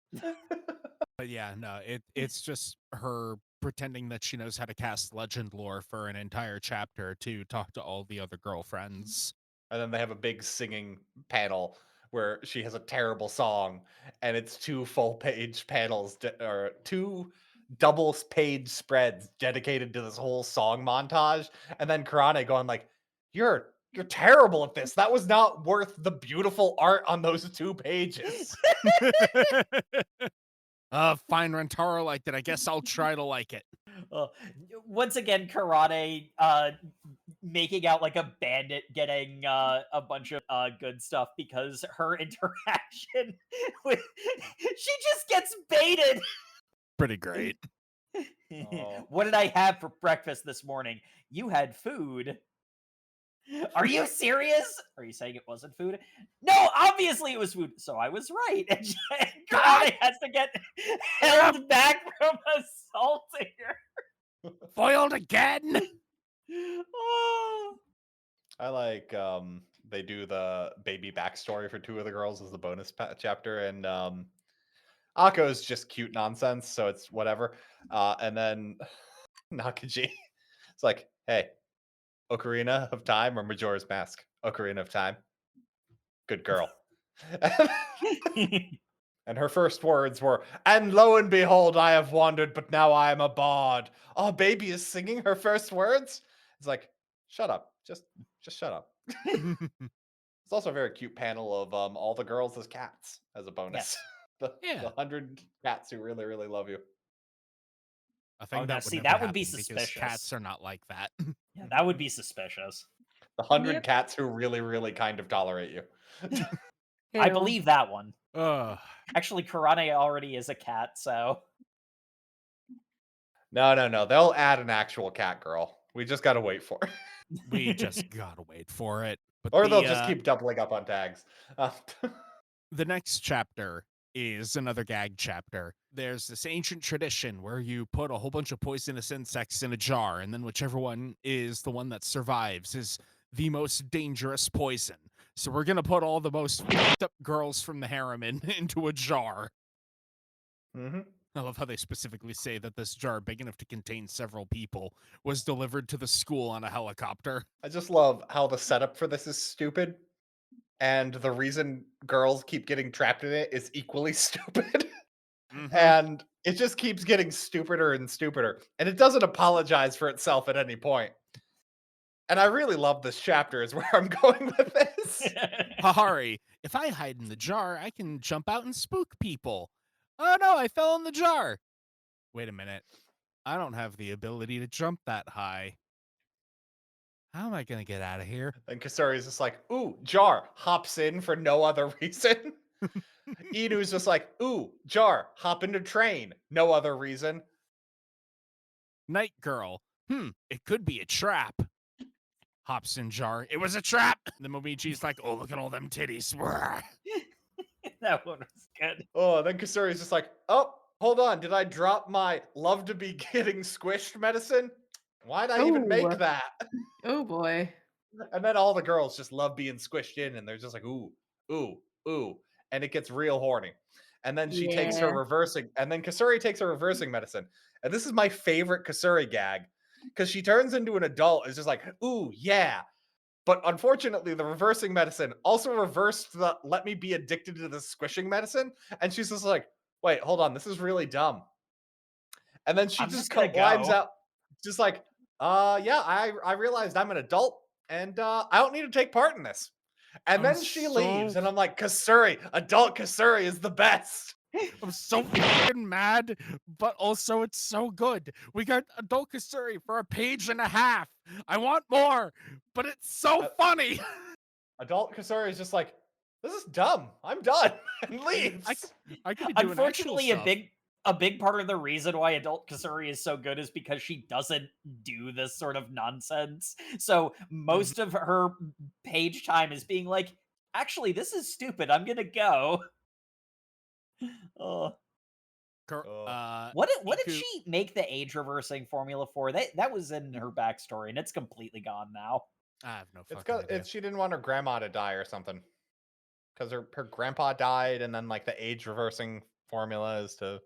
But yeah, no, it's just her pretending that she knows how to cast legend lore for an entire chapter to talk to all the other girlfriends. And then they have a big singing panel where she has a terrible song, and it's 2 full-page panels or 2 double-page spreads dedicated to this whole song montage. And then Karane going like, "You're terrible at this. That was not worth the beautiful art on those 2 pages." Fine, Rentaro liked it. I guess I'll try to like it. Once again, Karate making out like a bandit getting a bunch of good stuff because her interaction with she just gets baited. Pretty great. Oh. What did I have for breakfast this morning? You had food. Are you serious? Are you saying it wasn't food? No, obviously it was food. So I was right. And Karate has to get held back from assaulting her. Foiled again. Oh. I like they do the baby backstory for 2 of the girls as the bonus chapter, and Akko's just cute nonsense, so it's whatever. And then Nakaji, it's like, hey, Ocarina of Time or Majora's Mask? Ocarina of Time. Good girl. And her first words were, and lo and behold, I have wandered, but now I am a bard. Oh, baby is singing her first words? It's like, shut up. Just shut up. It's also a very cute panel of all the girls as cats as a bonus. Yes. The 100 cats who really, really love you. I think Oh, that now, would see, never that would be happen because suspicious. cats are not like that. Yeah, that would be suspicious. The 100 Yep. cats who really, really kind of tolerate you. I Ew. believe that one. Ugh. Actually, Karane already is a cat, so No. They'll add an actual cat girl. We just gotta wait for it. We just gotta wait for it. But Or they'll just keep doubling up on tags. The next chapter is another gag chapter. There's this ancient tradition where you put a whole bunch of poisonous insects in a jar, and then whichever one is the one that survives is the most dangerous poison. So we're gonna put all the most fucked up girls from the harem into a jar. Mm-hmm. I love how they specifically say that this jar, big enough to contain several people, was delivered to the school on a helicopter. I just love how the setup for this is stupid, and the reason girls keep getting trapped in it is equally stupid. And it just keeps getting stupider and stupider. And it doesn't apologize for itself at any point. And I really love this chapter, is where I'm going with this. Hahari, if I hide in the jar, I can jump out and spook people. Oh no, I fell in the jar. Wait a minute. I don't have the ability to jump that high. How am I going to get out of here? And Kasuri's just like, ooh, jar, hops in for no other reason. Inu's just like, ooh, jar, hop into train, no other reason. Night girl. It could be a trap. Hops in jar. It was a trap. The Momichi's like, oh, look at all them titties. That one was good. Oh, then Kasuri's just like, oh, hold on, did I drop my love to be getting squished medicine? Why'd I even make Ooh. that? Oh boy. And then all the girls just love being squished in, and they're just like, ooh, ooh, ooh. And it gets real horny. And then she takes her Yeah. reversing, and then Kasuri takes her reversing medicine. And this is my favorite Kasuri gag, because she turns into an adult. It's just like, ooh, yeah. But unfortunately, the reversing medicine also reversed the let me be addicted to the squishing medicine. And she's just like, wait, hold on, this is really dumb. And then she I'm just just gonna climbs go. out, just like, yeah, I realized I'm an adult, and I don't need to take part in this. And I'm then she so- leaves, and I'm like, Kasuri, adult Kasuri is the best. I'm so fucking mad, but also it's so good. We got adult Kasuri for a page and a half. I want more, but it's so funny. Adult Kasuri is just like, this is dumb. I'm done, and leaves. I could be doing Unfortunately, actual stuff. a big part of the reason why adult Kasuri is so good is because she doesn't do this sort of nonsense. So most of her page time is being like, actually, this is stupid. I'm gonna go. Oh. What did Iku- she make the age reversing formula for? That was in her backstory, and it's completely gone now. I have no It's fucking idea. she didn't want her grandma to die or something. Because her grandpa died, and then like the age reversing formula is to.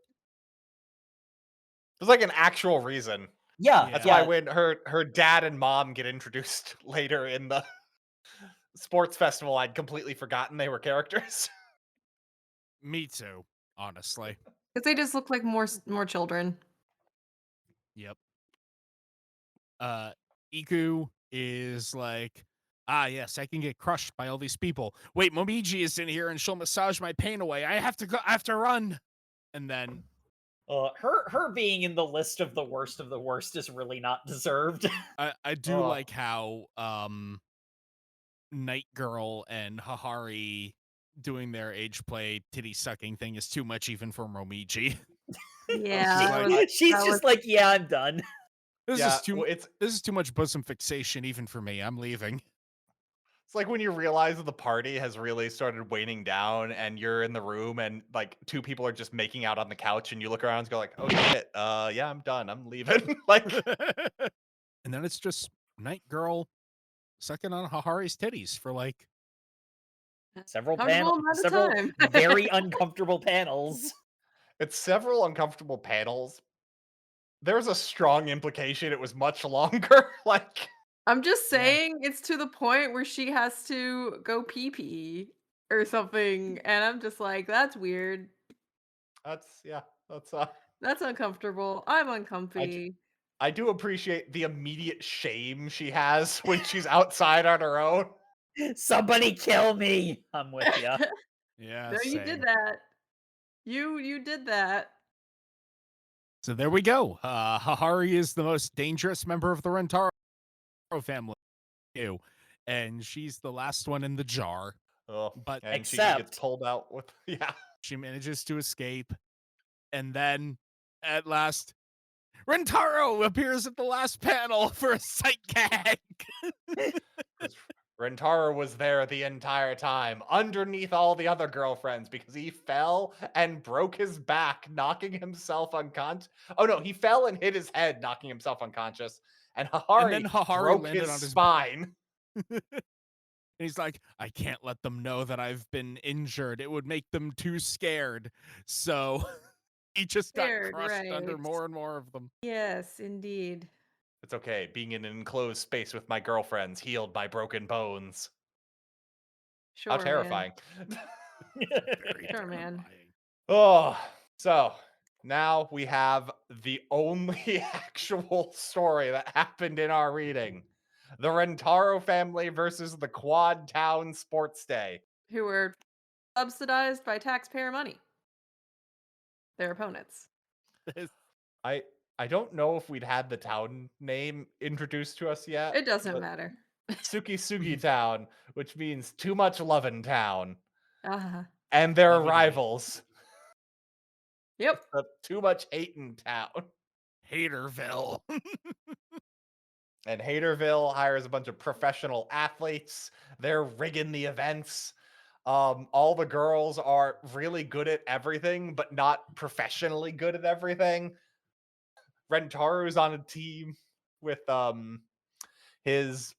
There's like an actual reason. Yeah, That's yeah. why when her dad and mom get introduced later in the sports festival, I'd completely forgotten they were characters. Me too, honestly. Because they just look like more children. Yep. Iku is like, yes, I can get crushed by all these people. Wait, Momiji is in here and she'll massage my pain away. I have to go. I have to run. And then Her being in the list of the worst is really not deserved. I do like how Night Girl and Hahari doing their age play titty sucking thing is too much even for Momiji. Yeah. She's just like, yeah, I'm done. This Yeah, is too well, this is too much bosom fixation even for me. I'm leaving. It's like when you realize that the party has really started waning down, and you're in the room, and like two people are just making out on the couch, and you look around and go like, "Oh shit, yeah, I'm done. I'm leaving." Like, And then it's just Night Girl sucking on Hahari's titties for like Several Comfortable panels, amount of several time. very uncomfortable panels. it's several uncomfortable panels. There's a strong implication it was much longer. Like, I'm just saying it's to the point where she has to go pee pee or something. And I'm just like, that's weird. that's That's uncomfortable. I'm uncomfy. I do appreciate the immediate shame she has when she's outside on her own. Somebody kill me. I'm with you. yeah. No, you same. did that. You did that. So there we go. Hahari is the most dangerous member of the Rentaro family. Ew. And she's the last one in the jar. Oh, But and she except- gets pulled out with she manages to escape. And then at last, Rentaro appears at the last panel for a sight gag. Rentaro was there the entire time, underneath all the other girlfriends, because he fell and broke his back, knocking himself unconscious. Oh no, he fell and hit his head, knocking himself unconscious. And Hahari, then Hahari broke landed his on his- spine. And he's like, I can't let them know that I've been injured. It would make them too scared. So he just got Scared, crushed under right. more and more of them. Yes, indeed. It's okay. Being in an enclosed space with my girlfriends healed my broken bones. How Sure, man. terrifying. Very Sure, man. terrifying. Oh, so now we have the only actual story that happened in our reading. The Rentaro family versus the Quad Town Sports Day. Who were subsidized by taxpayer money. Their opponents. I don't know if we'd had the town name introduced to us yet. It doesn't but matter. Suki Town, which means too much lovin' town. Uh-huh. And their Lovey-dovey. rivals. Yep. Too much hatin' town. Haterville. And Haterville hires a bunch of professional athletes. They're rigging the events. All the girls are really good at everything, but not professionally good at everything. Rentaru's on a team with his.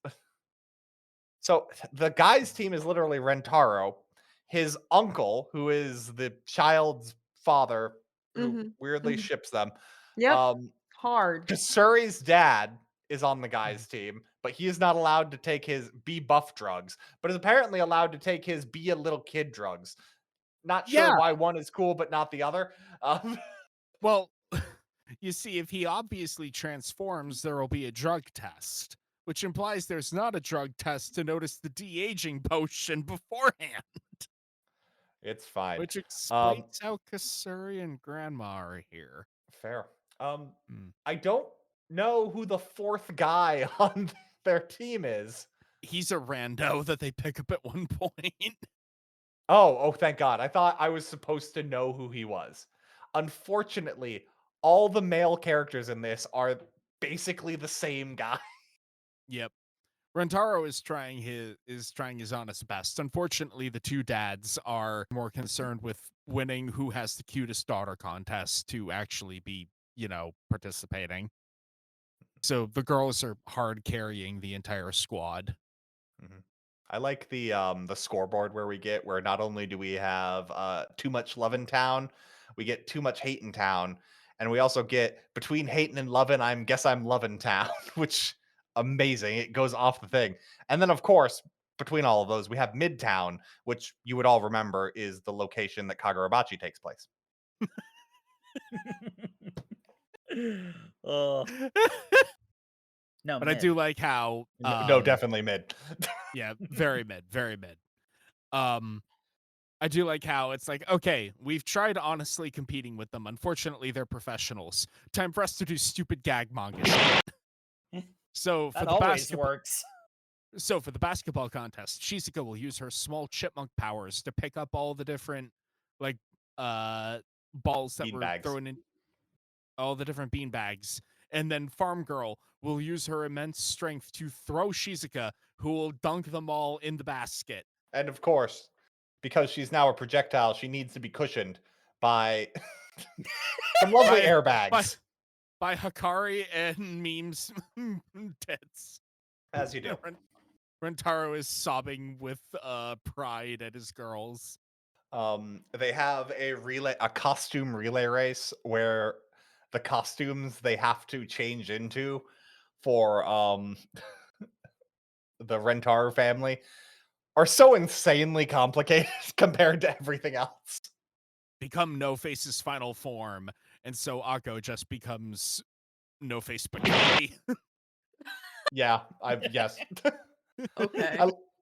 So the guy's team is literally Rentaro. His uncle, who is the child's father, who weirdly ships them. Yep. Hard. Kasuri's dad is on the guy's team, but he is not allowed to take his be buff drugs, but is apparently allowed to take his be a little kid drugs. Not sure Yeah. why one is cool, but not the other. Well, you see, if he obviously transforms, there will be a drug test, which implies there's not a drug test to notice the de-aging potion beforehand. It's fine. Which explains how Kasuri and Grandma are here. Fair. I don't know who the fourth guy on their team is. He's a rando that they pick up at one point. Oh, thank God. I thought I was supposed to know who he was. Unfortunately, all the male characters in this are basically the same guy. Yep. Rentaro is trying his honest best. Unfortunately, the two dads are more concerned with winning who has the cutest daughter contest to actually be, participating. So the girls are hard carrying the entire squad. I like the scoreboard where not only do we have too much love in town, we get too much hate in town, and we also get between hating and loving. I'm loving town, which amazing. It goes off the thing, and then of course between all of those we have Midtown, which you would all remember is the location that Kagurabachi takes place. No, but mid. I do like how no, definitely mid. Yeah, very mid, very mid. I do like how it's like, okay, we've tried honestly competing with them. Unfortunately, they're professionals. Time for us to do stupid gag manga shit. So for That the always works. So for the basketball contest, Shizuka will use her small chipmunk powers to pick up all the different balls that were thrown in, all the different bean bags. And then Farm Girl will use her immense strength to throw Shizuka, who will dunk them all in the basket. And of course, because she's now a projectile, she needs to be cushioned by some lovely airbags. By Hikari and Meme's tits. As you do. Rentaro is sobbing with pride at his girls. They have a costume relay race where the costumes they have to change into for the Rentaro family are so insanely complicated compared to everything else. Become No Face's final form, and so Akko just becomes No Face Bikini. Yeah, yes. Okay.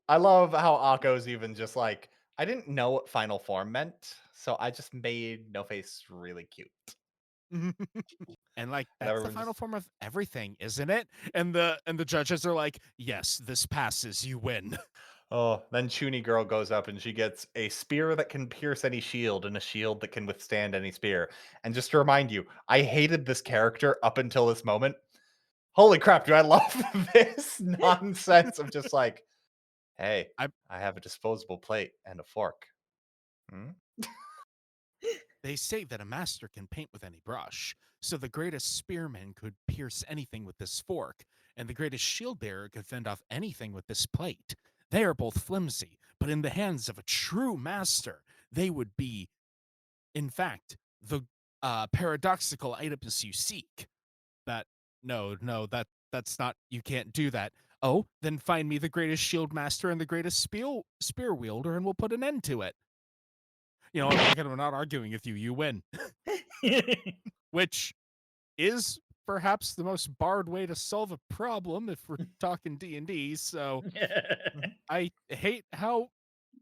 I love how Akko's even just like, I didn't know what final form meant, so I just made No Face really cute. And like that's the final form of everything, isn't it? And the judges are like, yes, this passes, you win. Oh, then Chuni Girl goes up and she gets a spear that can pierce any shield and a shield that can withstand any spear. And just to remind you, I hated this character up until this moment. Holy crap, do I love this nonsense of just like, hey, I have a disposable plate and a fork. They say that a master can paint with any brush, so the greatest spearman could pierce anything with this fork, and the greatest shield bearer could fend off anything with this plate. They are both flimsy, but in the hands of a true master, they would be, in fact, the paradoxical items you seek. That that's not. You can't do that. Oh, then find me the greatest shield master and the greatest spear wielder, and we'll put an end to it. You know, I'm not arguing with you. You win, which is perhaps the most barred way to solve a problem if we're talking D&D. So I hate how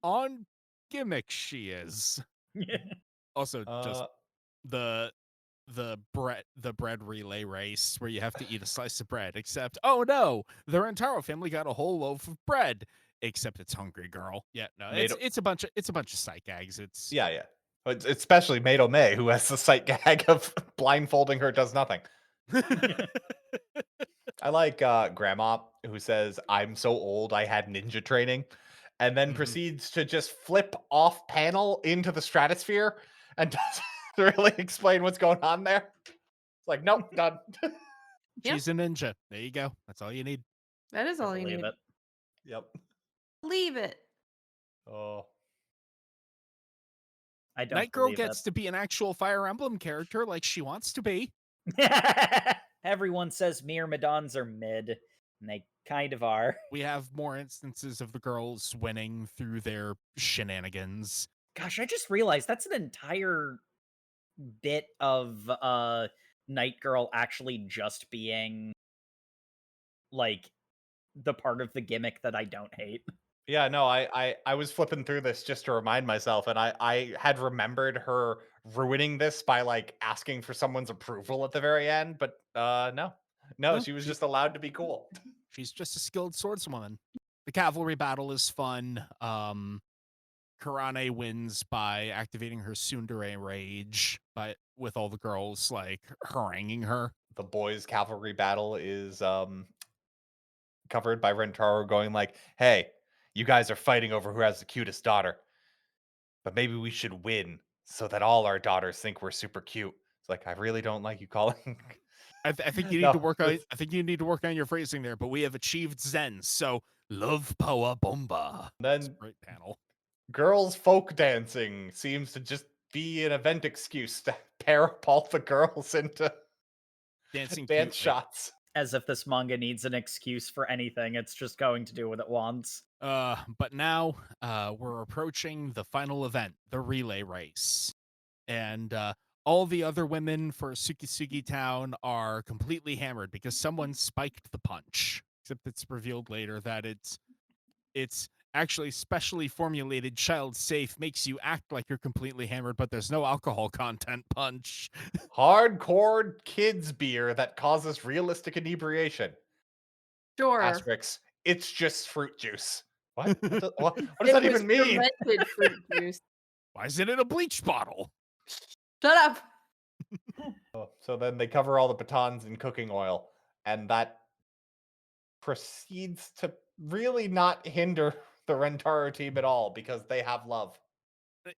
on gimmick she is. Also, just the bread relay race where you have to eat a slice of bread, except oh no, the Rentaro family got a whole loaf of bread, except it's Hungry Girl. Yeah, no, it's a bunch of sight gags. It's Yeah. It's especially Maid May, who has the sight gag of blindfolding her does nothing. I like Grandma, who says, "I'm so old I had ninja training," and then proceeds to just flip off panel into the stratosphere and doesn't really explain what's going on there. It's like, nope, done. She's a ninja. There you go. That's all you need. That is all you Believe need. it. Yep. Believe it. Oh. I don't Night Girl believe gets to be an actual Fire Emblem character like she wants to be. it. Everyone says Myrmidons are mid, and they kind of are. We have more instances of the girls winning through their shenanigans. Gosh, I just realized that's an entire bit of Night Girl actually just being like the part of the gimmick that I don't hate. Yeah, no, I was flipping through this just to remind myself, and I had remembered her ruining this by like asking for someone's approval at the very end, but no, No, she was just allowed to be cool. She's just a skilled swordswoman. The cavalry battle is fun. Karane wins by activating her tsundere rage, with all the girls like haranguing her. The boys' cavalry battle is covered by Rentaro going like, "Hey, you guys are fighting over who has the cutest daughter, but maybe we should win so that all our daughters think we're super cute." It's like, I really don't like you calling. I think you need No, to work on. I think you need to work on your phrasing there. But we have achieved Zen, so love power bomba. Then It's a great panel. Girls folk dancing seems to just be an event excuse to pair up all the girls into Dancing dance cutely. shots. As if this manga needs an excuse for anything, it's just going to do what it wants. But now we're approaching the final event, the relay race. And all the other women for Tsukisugi Town are completely hammered because someone spiked the punch. Except it's revealed later that it's actually specially formulated child safe, makes you act like you're completely hammered, but there's no alcohol content punch. Hardcore kids beer that causes realistic inebriation. Sure. Asterisks. It's just fruit juice. What? What does that even mean? Fermented fruit juice. Why is it in a bleach bottle? Shut up. So then they cover all the batons in cooking oil, and that proceeds to really not hinder the Rentaro team at all because they have love.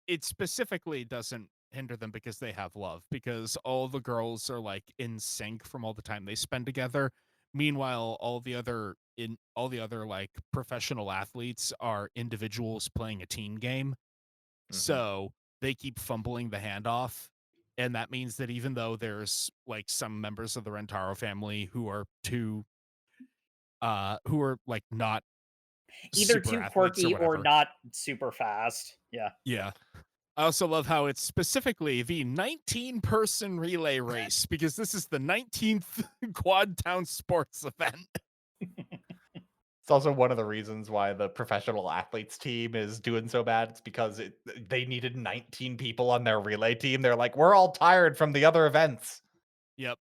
It specifically doesn't hinder them because they have love, because all the girls are like in sync from all the time they spend together. Meanwhile, all the other like professional athletes are individuals playing a team game. So they keep fumbling the handoff. And that means that even though there's like some members of the Rentaro family who are like not Either super too athletes quirky or whatever. not super fast. Yeah. Yeah. I also love how it's specifically the 19-person relay race because this is the 19th Quad Town sports event. It's also one of the reasons why the professional athletes team is doing so bad. It's because they needed 19 people on their relay team. They're like, we're all tired from the other events. Yep.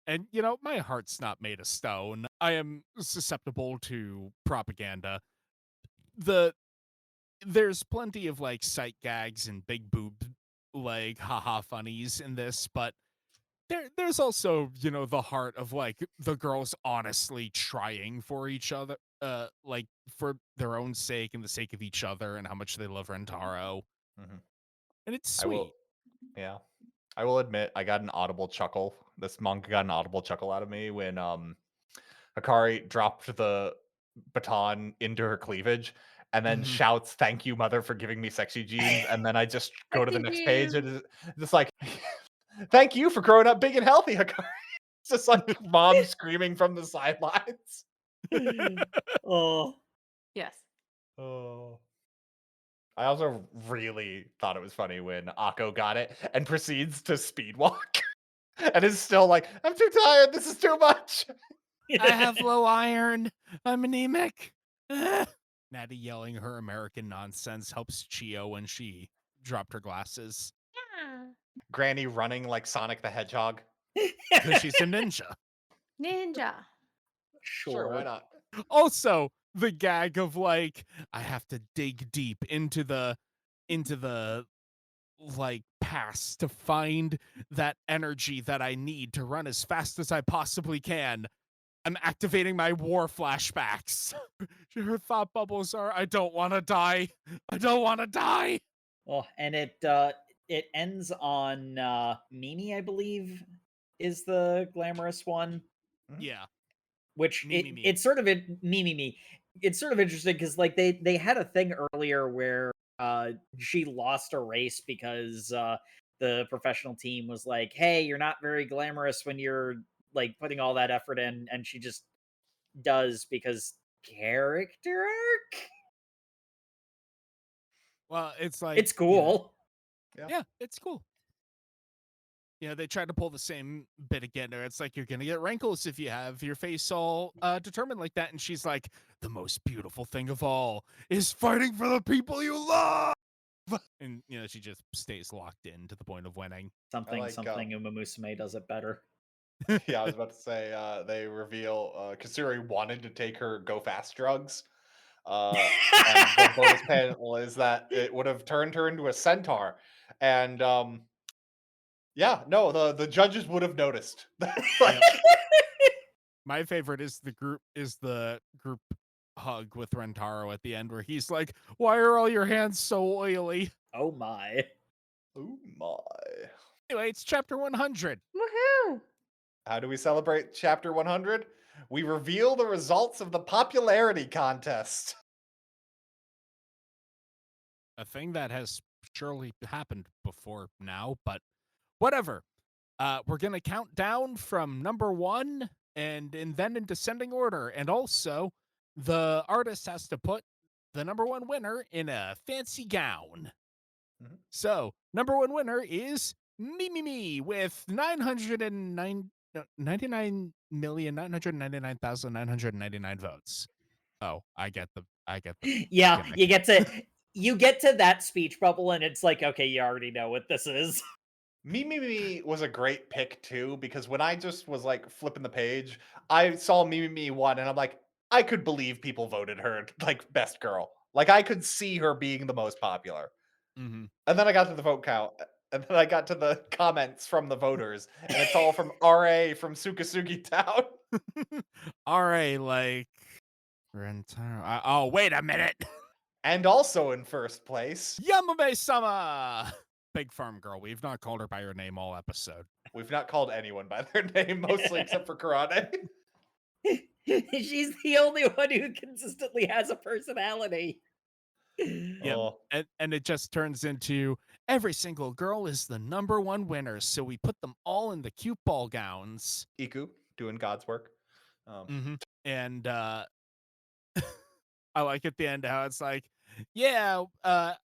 And you know, my heart's not made of stone. I am susceptible to propaganda. There's plenty of like sight gags and big boob like haha funnies in this, but there's also, you know, the heart of like the girls honestly trying for each other, like for their own sake and the sake of each other and how much they love Rentaro. Mhm. And it's I sweet. will, yeah. I will admit, I got an audible chuckle. This manga got an audible chuckle out of me when Hikari dropped the baton into her cleavage and then Mhm. shouts, "Thank you, mother, for giving me sexy jeans." And then I just go to the Sexy next page and jeans. it's just like, "Thank you for growing up big and healthy, Hikari." It's just like mom screaming from the sidelines. Oh, Yes. Oh. I also really thought it was funny when Akko got it and proceeds to speed walk and is still like, "I'm too tired. This is too much." I have low iron. I'm anemic. Natty yelling her American nonsense helps Chio when she dropped her glasses Yeah. Granny running like Sonic the Hedgehog. because she's a ninja. Ninja. Sure, why sure. not? Also, the gag of like I have to dig deep into the like past to find that energy that I need to run as fast as I possibly can. I'm activating my war flashbacks. Her thought bubbles are I don't want to die. I don't want to die. Oh, and it ends on Mimi, I believe, is the glamorous one. Yeah. Which Me, me, me. it's sort of me. It's sort of interesting because like they had a thing earlier where she lost a race because the professional team was like, "Hey, you're not very glamorous when you're like putting all that effort in," and she just does because character arc. Well, it's like It's cool. yeah, it's cool. You know, they tried to pull the same bit again. Or it's like you're gonna get wrinkles if you have your face all determined like that. And she's like, the most beautiful thing of all is fighting for the people you love. And you know, she just stays locked in to the point of winning. Something like, Uma Musume does it better. Yeah, I was about to say, they reveal Kasuri wanted to take her go fast drugs. And the bonus panel is that it would have turned her into a centaur. And yeah, no, the judges would have noticed. Like, Yep. My favorite is the group hug with Rentaro at the end where he's like, why are all your hands so oily? Oh my. oh my. Anyway, it's chapter 100. Woohoo! How do we celebrate chapter 100? We reveal the results of the popularity contest. A thing that has surely happened before now, but whatever. We're gonna count down from number 1 and then in descending order. And also, the artist has to put the number 1 winner in a fancy gown. Mhm. So, number 1 winner is Me with 99,999,999 votes. Oh, I get the Yeah, gimmick. you get to that speech bubble and it's like, okay, you already know what this is. Me was a great pick too, because when I just was like flipping the page, I saw Me won, and I'm like, I could believe people voted her like best girl. Like I could see her being the most popular. Mm-hmm. And then I got to the vote count, and then I got to the comments from the voters, and it's all from RA from Sukasugi Town. RA, like Rentaro. Oh, wait a minute. And also in first place, Yamabe-sama! Big Farm Girl. We've not called her by her name all episode. we've not called anyone by their name, mostly except for Karane. She's the only one who consistently has a personality. Yep. Oh, And it just turns into every single girl is the number 1 winner. So we put them all in the cute ball gowns. Iku doing God's work. And I like at the end how it's like, yeah,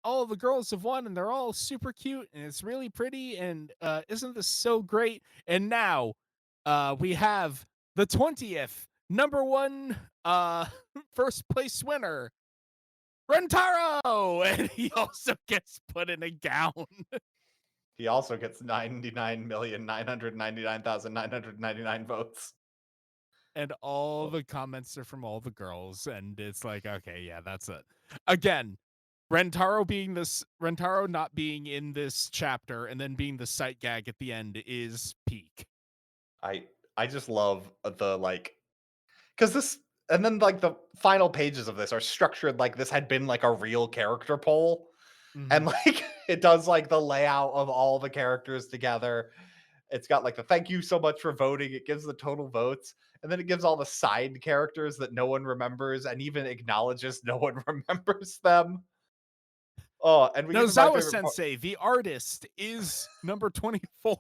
all the girls have won and they're all super cute and it's really pretty and isn't this so great? And now we have the 20th number 1 first place winner, Rentaro, and he also gets put in a gown. He also gets 99,999,999 votes. And all the comments are from all the girls, and it's like, okay, yeah, that's it. Again, Rentaro not being in this chapter and then being the sight gag at the end is peak. I just love the like, because this, and then like the final pages of this are structured like this had been like a real character poll. And like it does like the layout of all the characters together. It's got like the thank you so much for voting. It gives the total votes. And then it gives all the side characters that no one remembers and even acknowledges no one remembers them. Oh, and we get to my Nozawa favorite part. Sensei, the artist, is number 24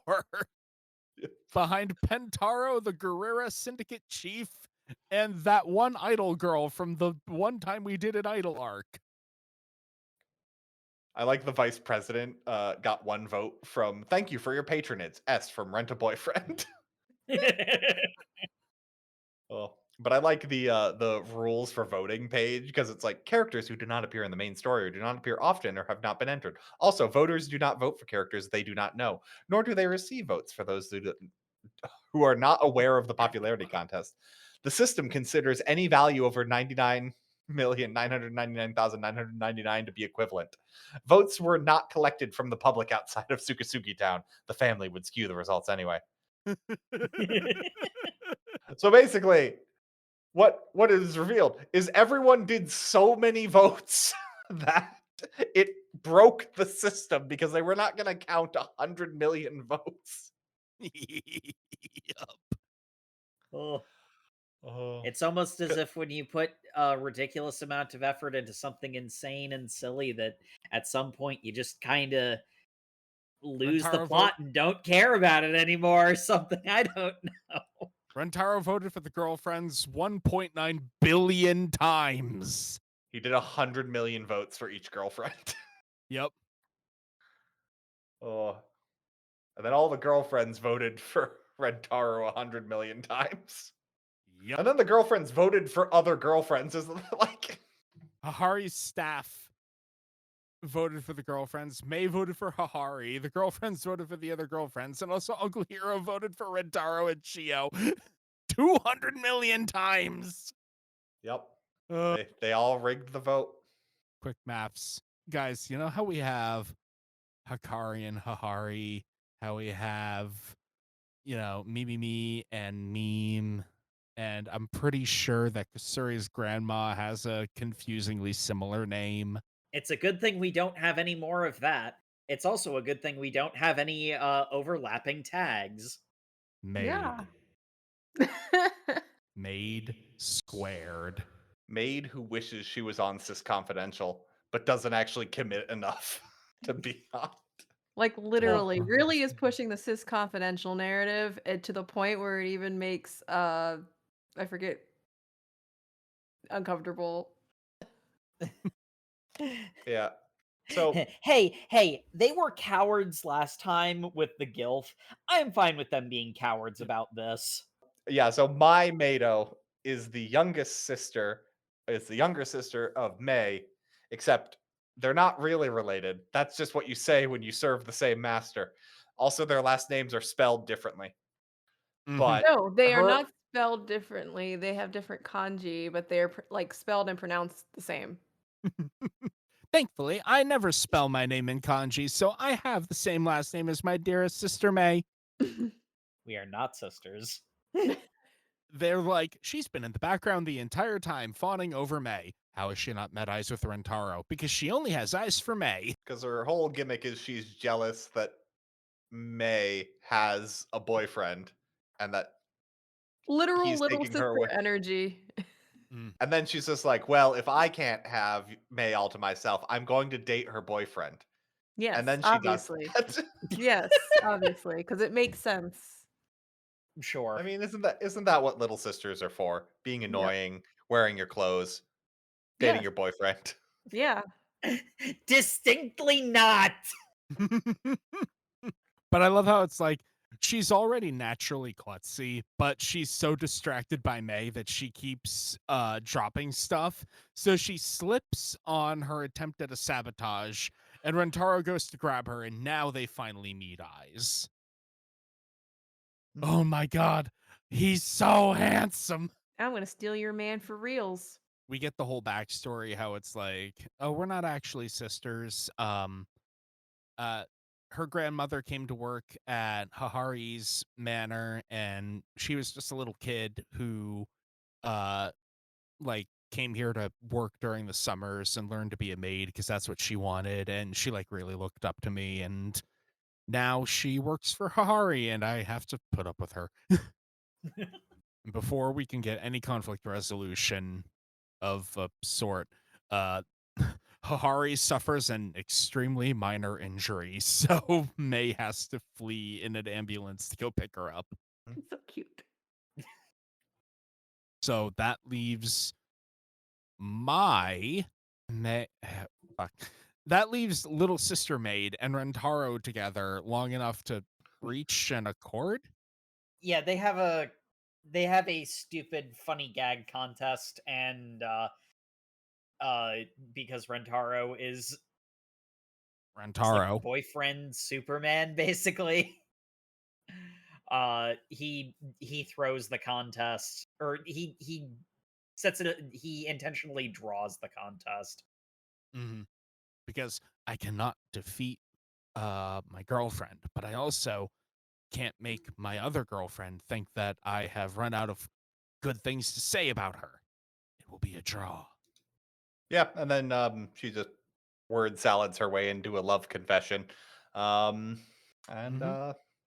behind Pentaro, the Guerrera Syndicate chief, and that one idol girl from the one time we did an idol arc. I like the vice president got 1 vote from thank you for your patronage. S from Rent a Boyfriend. Oh, but I like the rules for voting page because it's like characters who do not appear in the main story or do not appear often or have not been entered. Also, voters do not vote for characters they do not know, nor do they receive votes for those who are not aware of the popularity contest. The system considers any value over 99,999,999 to be equivalent. Votes were not collected from the public outside of Sukasugi Town. The family would skew the results anyway. So basically, what is revealed is everyone did so many votes that it broke the system because they were not going to count 100 million votes. Yup. Oh. Oh. It's almost as if when you put a ridiculous amount of effort into something insane and silly that at some point you just kind of lose the Rentaro plot and don't care about it anymore or something. I don't know. Rentaro voted for the girlfriends 1.9 billion times. He did 100 million votes for each girlfriend. Yep. Oh. And then all the girlfriends voted for Rentaro 100 million times. Yep. And then the girlfriends voted for other girlfriends. Is like Hahari's staff voted for the girlfriends. May voted for Hahari. The girlfriends voted for the other girlfriends. And also Uncle Hero voted for Rentaro and Chio 200 million times. Yep. They all rigged the vote. Quick maths. Guys, you know how we have Hakari and Hahari, how we have, Me and Meme, and I'm pretty sure that Kasuri's grandma has a confusingly similar name. It's a good thing we don't have any more of that. It's also a good thing we don't have any overlapping tags. Made. Yeah. Made squared. Maid who wishes she was on Cis Confidential, but doesn't actually commit enough to be on. Like literally, really is pushing the cis confidential narrative to the point where it even makes I forget uncomfortable. Yeah. So hey, they were cowards last time with the Gilf. I'm fine with them being cowards about this. yeah, so my Mado is the youngest sister. It's the younger sister of May, except they're not really related. That's just what you say when you serve the same master. Also, their last names are spelled differently. But No, they are her- not spelled differently. They have different kanji, but they're like spelled and pronounced the same. Thankfully, I never spell my name in kanji, so I have the same last name as my dearest sister May. We are not sisters. They're like, she's been in the background the entire time, fawning over May. How has she not met eyes with Rentaro? Because she only has eyes for May. because her whole gimmick is she's jealous that May has a boyfriend and that Literal he's little taking her sister away. energy. And then she's just like, well, if I can't have May all to myself, I'm going to date her boyfriend. Yes, And then she obviously. does that. Yes, obviously, because it makes sense. Sure. I mean, isn't that what little sisters are for? Being annoying, wearing your clothes, dating Yes. your boyfriend. Yeah. Distinctly not. But I love how it's like, she's already naturally klutzy, but she's so distracted by May that she keeps dropping stuff. So she slips on her attempt at a sabotage, and Rentaro goes to grab her, and now they finally meet eyes. Oh my god, he's so handsome. I'm gonna steal your man for reals. We get the whole backstory, how it's like, oh, we're not actually sisters. Her grandmother came to work at Hahari's manor, and she was just a little kid who, like, came here to work during the summers and learn to be a maid because that's what she wanted, and she like really looked up to me, and now she works for Hahari and I have to put up with her. Before we can get any conflict resolution of a sort, uh Hahari suffers an extremely minor injury, so May has to flee in an ambulance to go pick her up. It's so cute. So that leaves my fuck. That leaves little sister maid and Rentaro together long enough to reach an accord. Yeah, they have a stupid funny gag contest, and because Rentaro is like Rentaro. boyfriend Superman, basically. He throws the contest, or he sets it. He intentionally draws the contest. Mhm. Because I cannot defeat my girlfriend, but I also can't make my other girlfriend think that I have run out of good things to say about her. It will be a draw. Yeah, and then she just word salads her way into a love confession. And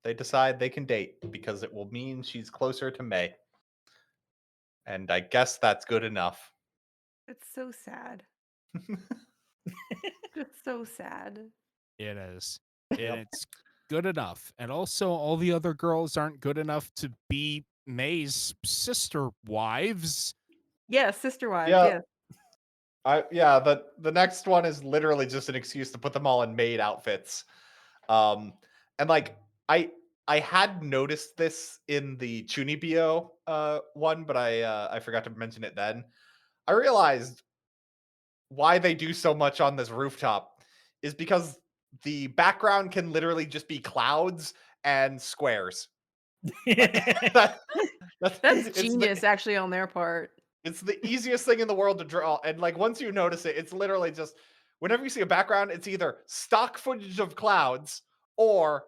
they decide they can date because it will mean she's closer to May. And I guess that's good enough. It's so sad. It's so sad. It is. Yep. And it's good enough. And also, all the other girls aren't good enough to be May's sister wives. Yeah, sister wives. Yeah. Yeah. The next one is literally just an excuse to put them all in maid outfits. And like I had noticed this in the Chunibyo one, but I forgot to mention it then. I realized why they do so much on this rooftop is because the background can literally just be clouds and squares. That- That's it's genius, actually, on their part. It's the easiest thing in the world to draw. And like once you notice it, it's literally just whenever you see a background, it's either stock footage of clouds or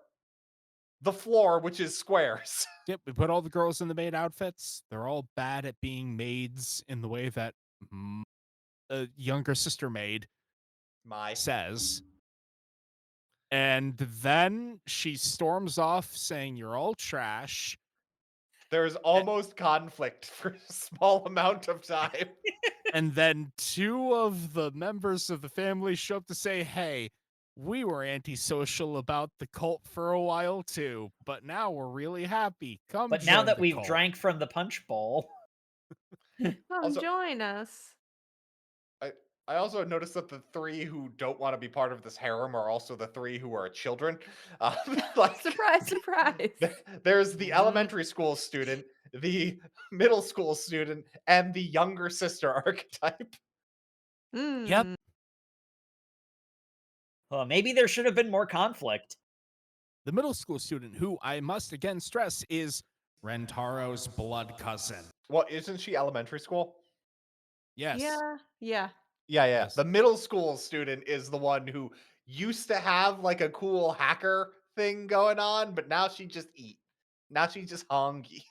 the floor, which is squares. Yep, we put all the girls in the maid outfits. They're all bad at being maids in the way that a younger sister maid says. And then she storms off saying, "You're all trash." There's almost conflict for a small amount of time. And then two of the members of the family show up to say, "Hey, we were antisocial about the cult for a while too, but now we're really happy. Come But now join that the we've cult." drank from the punch bowl, Come Also- join us. I also noticed that the three who don't want to be part of this harem are also the three who are children. Like, Surprise, surprise. there's the elementary school student, the middle school student, and the younger sister archetype. Yep. Maybe there should have been more conflict. The middle school student, who I must again stress is Rentaro's blood cousin. Well, isn't she elementary school? Yes. Yeah. Yeah. The middle school student is the one who used to have like a cool hacker thing going on, but now she just eat. Now she's just hungry.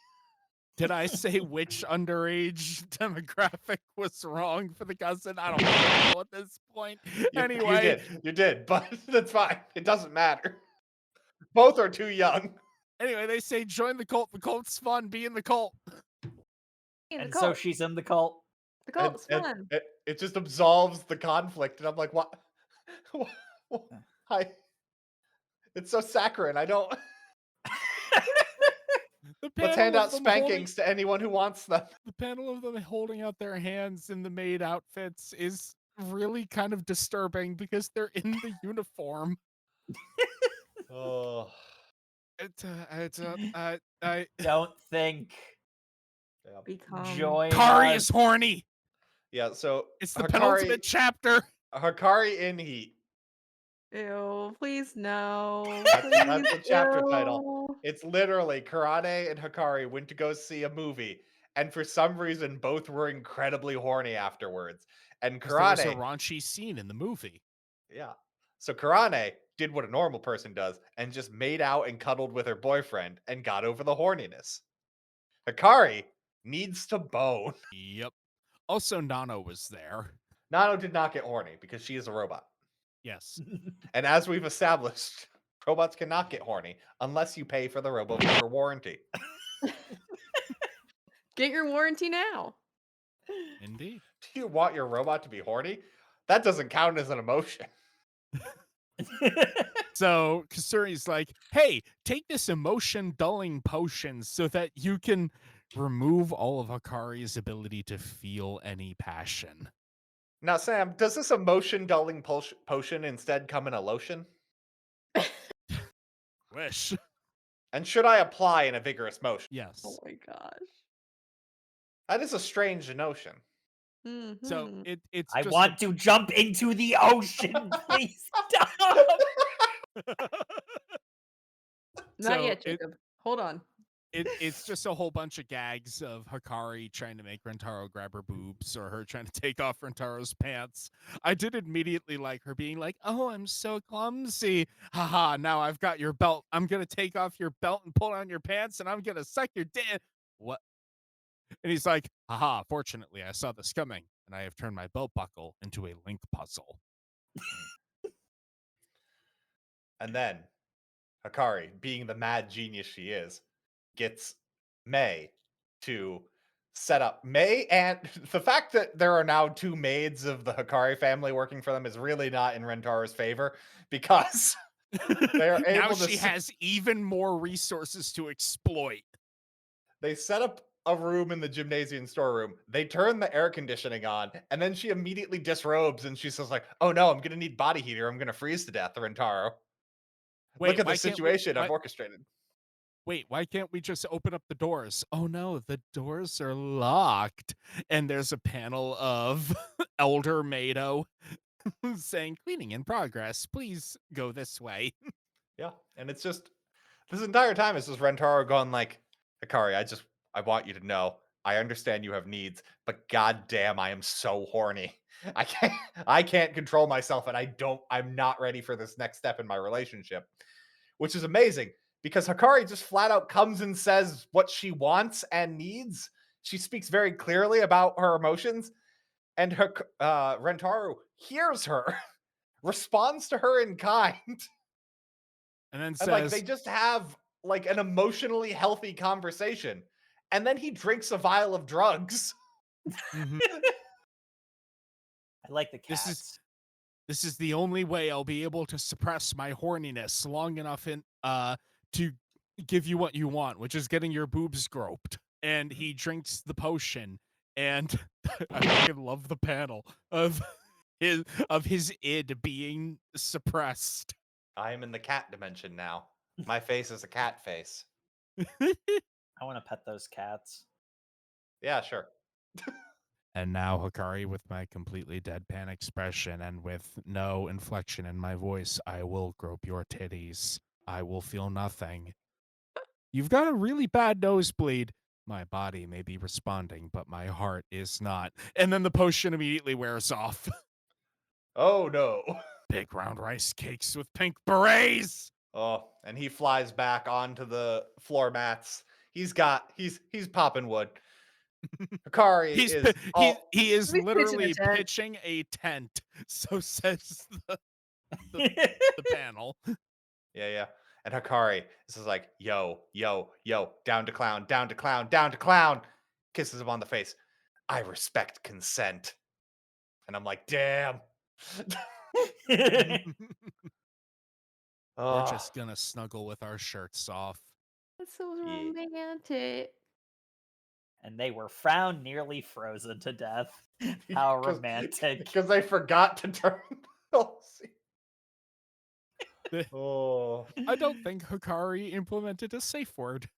Did I say which underage demographic was wrong for the cousin? I don't know at this point. Anyway, You did, but that's fine. It doesn't matter. Both are too young. Anyway, they say join the cult. The cult's fun. Be in the cult. And so she's in the cult. The cult's fun. It just absolves the conflict, and I'm like, what? It's so saccharine. I don't. Let's hand out spankings to anyone who wants them. The panel of them holding out their hands in the maid outfits is really kind of disturbing because they're in the uniform. Oh. I don't think. Join. Kari is horny. Yeah, so it's the penultimate chapter. Hikari in heat. Ew, please no. That's the chapter title. It's literally Kurane and Hikari went to go see a movie, and for some reason, both were incredibly horny afterwards. And Kurane, there was a raunchy scene in the movie. Yeah. So Kurane did what a normal person does and just made out and cuddled with her boyfriend and got over the horniness. Hikari needs to bone. Yep. Also, Nano was there. Nano did not get horny because she is a robot. Yes. And as we've established, robots cannot get horny unless you pay for the RoboViper warranty. Get your warranty now. Indeed. Do you want your robot to be horny? That doesn't count as an emotion. So Kasuri's like, hey, take this emotion dulling potion so that you can remove all of Hikari's ability to feel any passion. Now, Sam, does this emotion dulling potion instead come in a lotion? Wish. And should I apply in a vigorous motion? Yes. Oh my gosh. That is a strange notion. So Mhm. it's I just want to jump into the ocean. Please stop. Not so yet, Jacob. Hold on. it's just a whole bunch of gags of Hikari trying to make Rentaro grab her boobs or her trying to take off Rentaro's pants. I did immediately like her being like, oh, I'm so clumsy. Haha, now I've got your belt. I'm going to take off your belt and pull down your pants and I'm going to suck your dick. What? And he's like, haha, fortunately, I saw this coming and I have turned my belt buckle into a link puzzle. And then Hikari, being the mad genius she is, gets May to set up May, and the fact that there are now 2 maids of the Hikari family working for them is really not in Rentaro's favor because they are Now able to she has even more resources to exploit. they set up a room in the gymnasium storeroom. They turn the air conditioning on, and then she immediately disrobes and she says like, "Oh no, I'm gonna need body heater. I'm gonna freeze to death, Rentaro. Look at the why can't we- situation I've why- orchestrated." Wait, why can't we just open up the doors? Oh no, the doors are locked. And there's a panel of Elder Mado saying, cleaning in progress. Please go this way. Yeah, and it's just this entire time it's just Rentaro going like, "Hikari, I want you to know, I understand you have needs, but goddamn, I am so horny. I can't I can't control myself, and I'm not ready for this next step in my relationship," which is amazing because Hikari just flat out comes and says what she wants and needs. She speaks very clearly about her emotions, and Rentaro hears her, responds to her in kind. And then And like says, they just have like an emotionally healthy conversation. And then he drinks a vial of drugs. "Mhm, I like the This is- cats. this is the only way I'll be able to suppress my horniness long enough to give you what you want, which is getting your boobs groped." And he drinks the potion, and I fucking love the panel of his id being suppressed. I am in the cat dimension now. My face is a cat face. I want to pet those cats. Yeah, sure. And now, Hikari, with my completely deadpan expression and with no inflection in my voice, I will grope your titties. I will feel nothing. You've got a really bad nosebleed. My body may be responding, but my heart is not. And then the potion immediately wears off. Oh no. Big round rice cakes with pink berets. Oh, and he flies back onto the floor mats. He's popping wood. Hikari He is He's pitching a literally tent. pitching a tent. So says the panel. Yeah. And Hikari is just like, yo, down to clown, down to clown, down to clown. Kisses him on the face. I respect consent. And I'm like, damn. We're Oh, just gonna snuggle with our shirts off. That's so Yeah. romantic. And they were found nearly frozen to death. How romantic. Because they forgot to turn. Oh, I don't think Hikari implemented a safe word.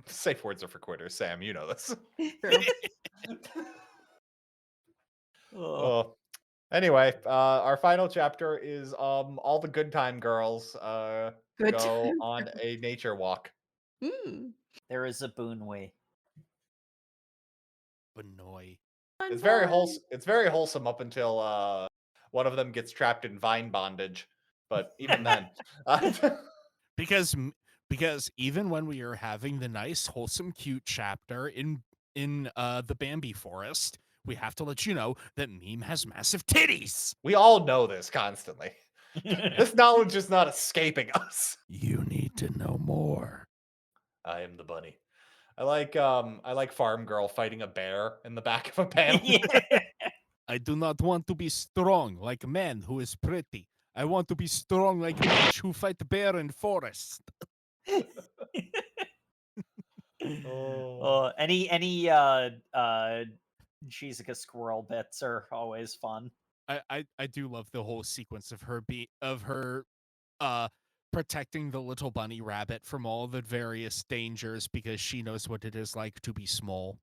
safe words are for quitters, Sam. You know this. True. Oh. Anyway, our final chapter is all the good time girls Good go time on a nature walk. Mm. There is a Boonway. Benoy. It's very wholesome. It's very wholesome up until one of them gets trapped in vine bondage. But even then, Because even when we are having the nice, wholesome, cute chapter in in the Bambi forest, we have to let you know that Meme has massive titties. We all know this constantly. This knowledge is not escaping us. You need to know more. I am the bunny. I like Farm Girl fighting a bear in the back of a panel. I do not want to be strong like a man who is pretty. I want to be strong like a bitch who fight bear in forest. Any Shizuka squirrel bits are always fun. I do love the whole sequence of her protecting the little bunny rabbit from all the various dangers because she knows what it is like to be small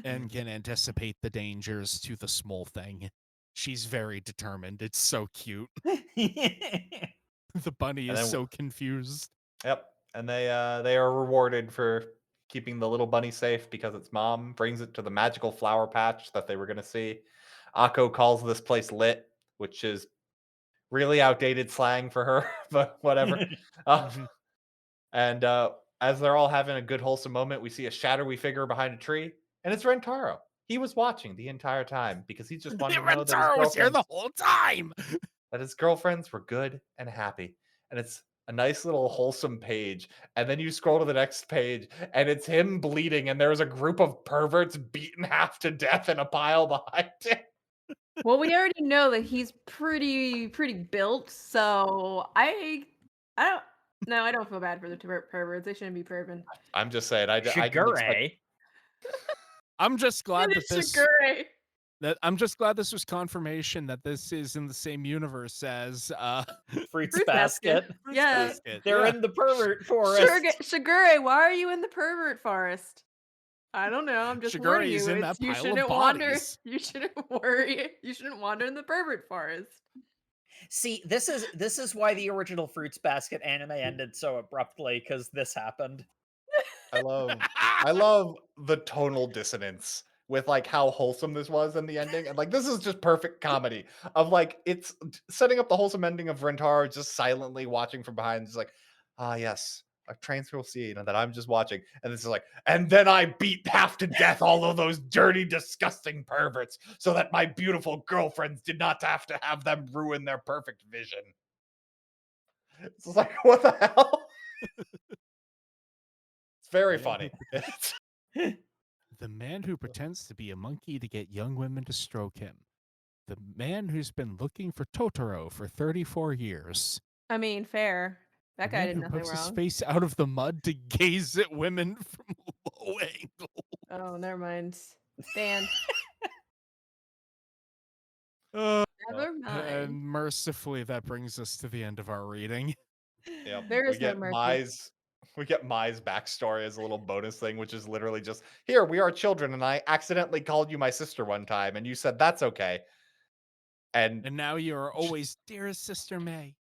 and can anticipate the dangers to the small thing. She's very determined. It's so cute. The bunny And is then- so confused. Yep. And they are rewarded for keeping the little bunny safe because its mom brings it to the magical flower patch that they were going to see. Akko calls this place lit, which is really outdated slang for her, but whatever. And as they're all having a good wholesome moment, we see a shadowy figure behind a tree, and it's Rentaro. He was watching the entire time because he just wanted to know that Rentaro was here the girlfriends- whole time. that his girlfriends were good and happy. And it's a nice little wholesome page. And then you scroll to the next page and it's him bleeding and there's a group of perverts beaten half to death in a pile behind him. Well, we already know that he's pretty built, so I don't feel bad for the perverts. They shouldn't be perving. I'm just saying, I didn't expect- Shigure. I'm just glad It that is this Shigure. I'm just glad this was confirmation that this is in the same universe as Fruits Fruit basket. basket. Yeah. Basket. They're Yeah. in the pervert forest. Shigure, why are you in the pervert forest? I don't know. I'm just Shigure warning is you. in that You pile of shouldn't wander. bodies. You shouldn't worry. You shouldn't wander in the pervert forest. See, this is why the original Fruits Basket anime ended so abruptly, because this happened. I love the tonal dissonance with like how wholesome this was in the ending. And like this is just perfect comedy of like it's setting up the wholesome ending of Rentaro just silently watching from behind, just like, ah yes, a tranquil scene and that I'm just watching. And this is like, and then I beat half to death all of those dirty, disgusting perverts so that my beautiful girlfriends did not have to have them ruin their perfect vision. It's like, what the hell? It's very funny. The man who pretends to be a monkey to get young women to stroke him. The man who's been looking for Totoro for 34 years. I mean, fair. That The guy man did who nothing pokes his wrong. face out of the mud to gaze at women from a low angle. Oh, never mind. Banned. Uh, Never mind. and mercifully, that brings us to the end of our reading. Yep. There we is no get mercy. we get Mai's backstory as a little bonus thing, which is literally just, here, we are children, and I accidentally called you my sister one time, and you said that's okay. And And now you're always dearest sister May.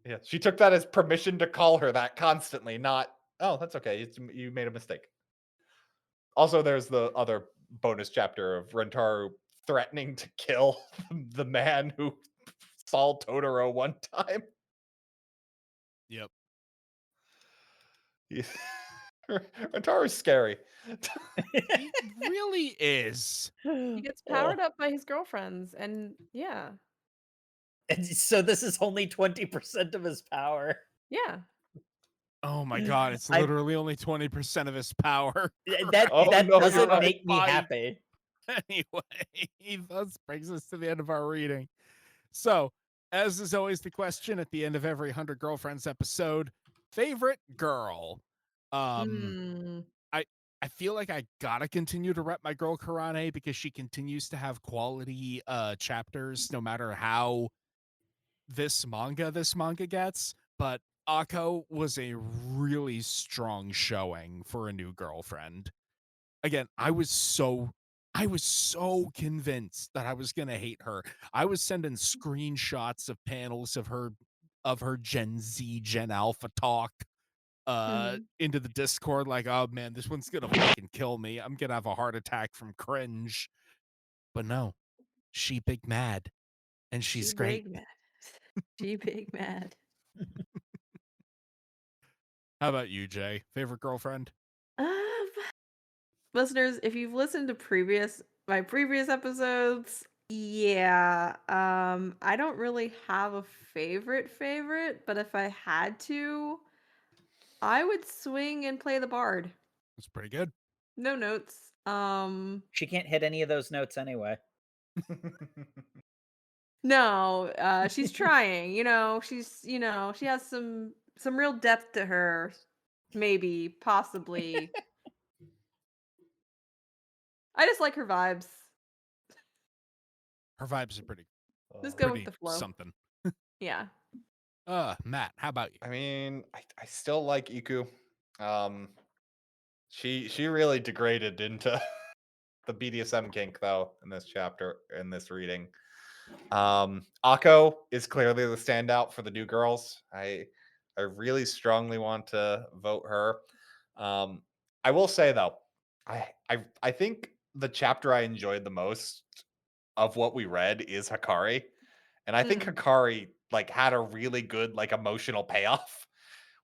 yeah, she took that as permission to call her that constantly, not, oh, that's okay. You made a mistake. Also, there's the other bonus chapter of Rentaro threatening to kill the man who saw Totoro one time. Yep. Rentaro's scary. He really is. He gets powered up by his girlfriends, and yeah. And so this is only 20% of his power. Yeah. Oh my god, it's I- literally only 20% of his power. That Oh, that no, doesn't you're right. make me Bye. happy. Anyway, that brings us to the end of our reading. So, as is always the question at the end of every 100 Girlfriends episode, favorite girl. Mm. I feel like I gotta continue to rep my girl Karane because she continues to have quality chapters no matter how this manga gets. But Akko was a really strong showing for a new girlfriend. Again, I was so convinced that I was gonna hate her. I was sending screenshots of panels of her Gen Z, Gen Alpha talk into the Discord, like, oh man, this one's gonna fucking kill me. I'm gonna have a heart attack from cringe. But no, she big mad. And she's great. Big mad. She big mad. How about you, Jay? Favorite girlfriend? listeners, if you've listened to my previous episodes, yeah, I don't really have a favorite, but if I had to, I would swing and play the bard. It's pretty good. No notes. She can't hit any of those notes anyway. No, she's trying. She has some real depth to her. Maybe, possibly. I just like her vibes. Her vibes are pretty Just go with pretty the flow. something. Yeah. Matt, how about you? I mean, I still like Iku. She really degraded into the BDSM kink though in this chapter, in this reading. Akko is clearly the standout for the new girls. I really strongly want to vote her. I will say though, I think the chapter I enjoyed the most of what we read is Hikari. And I think Hikari like had a really good like emotional payoff,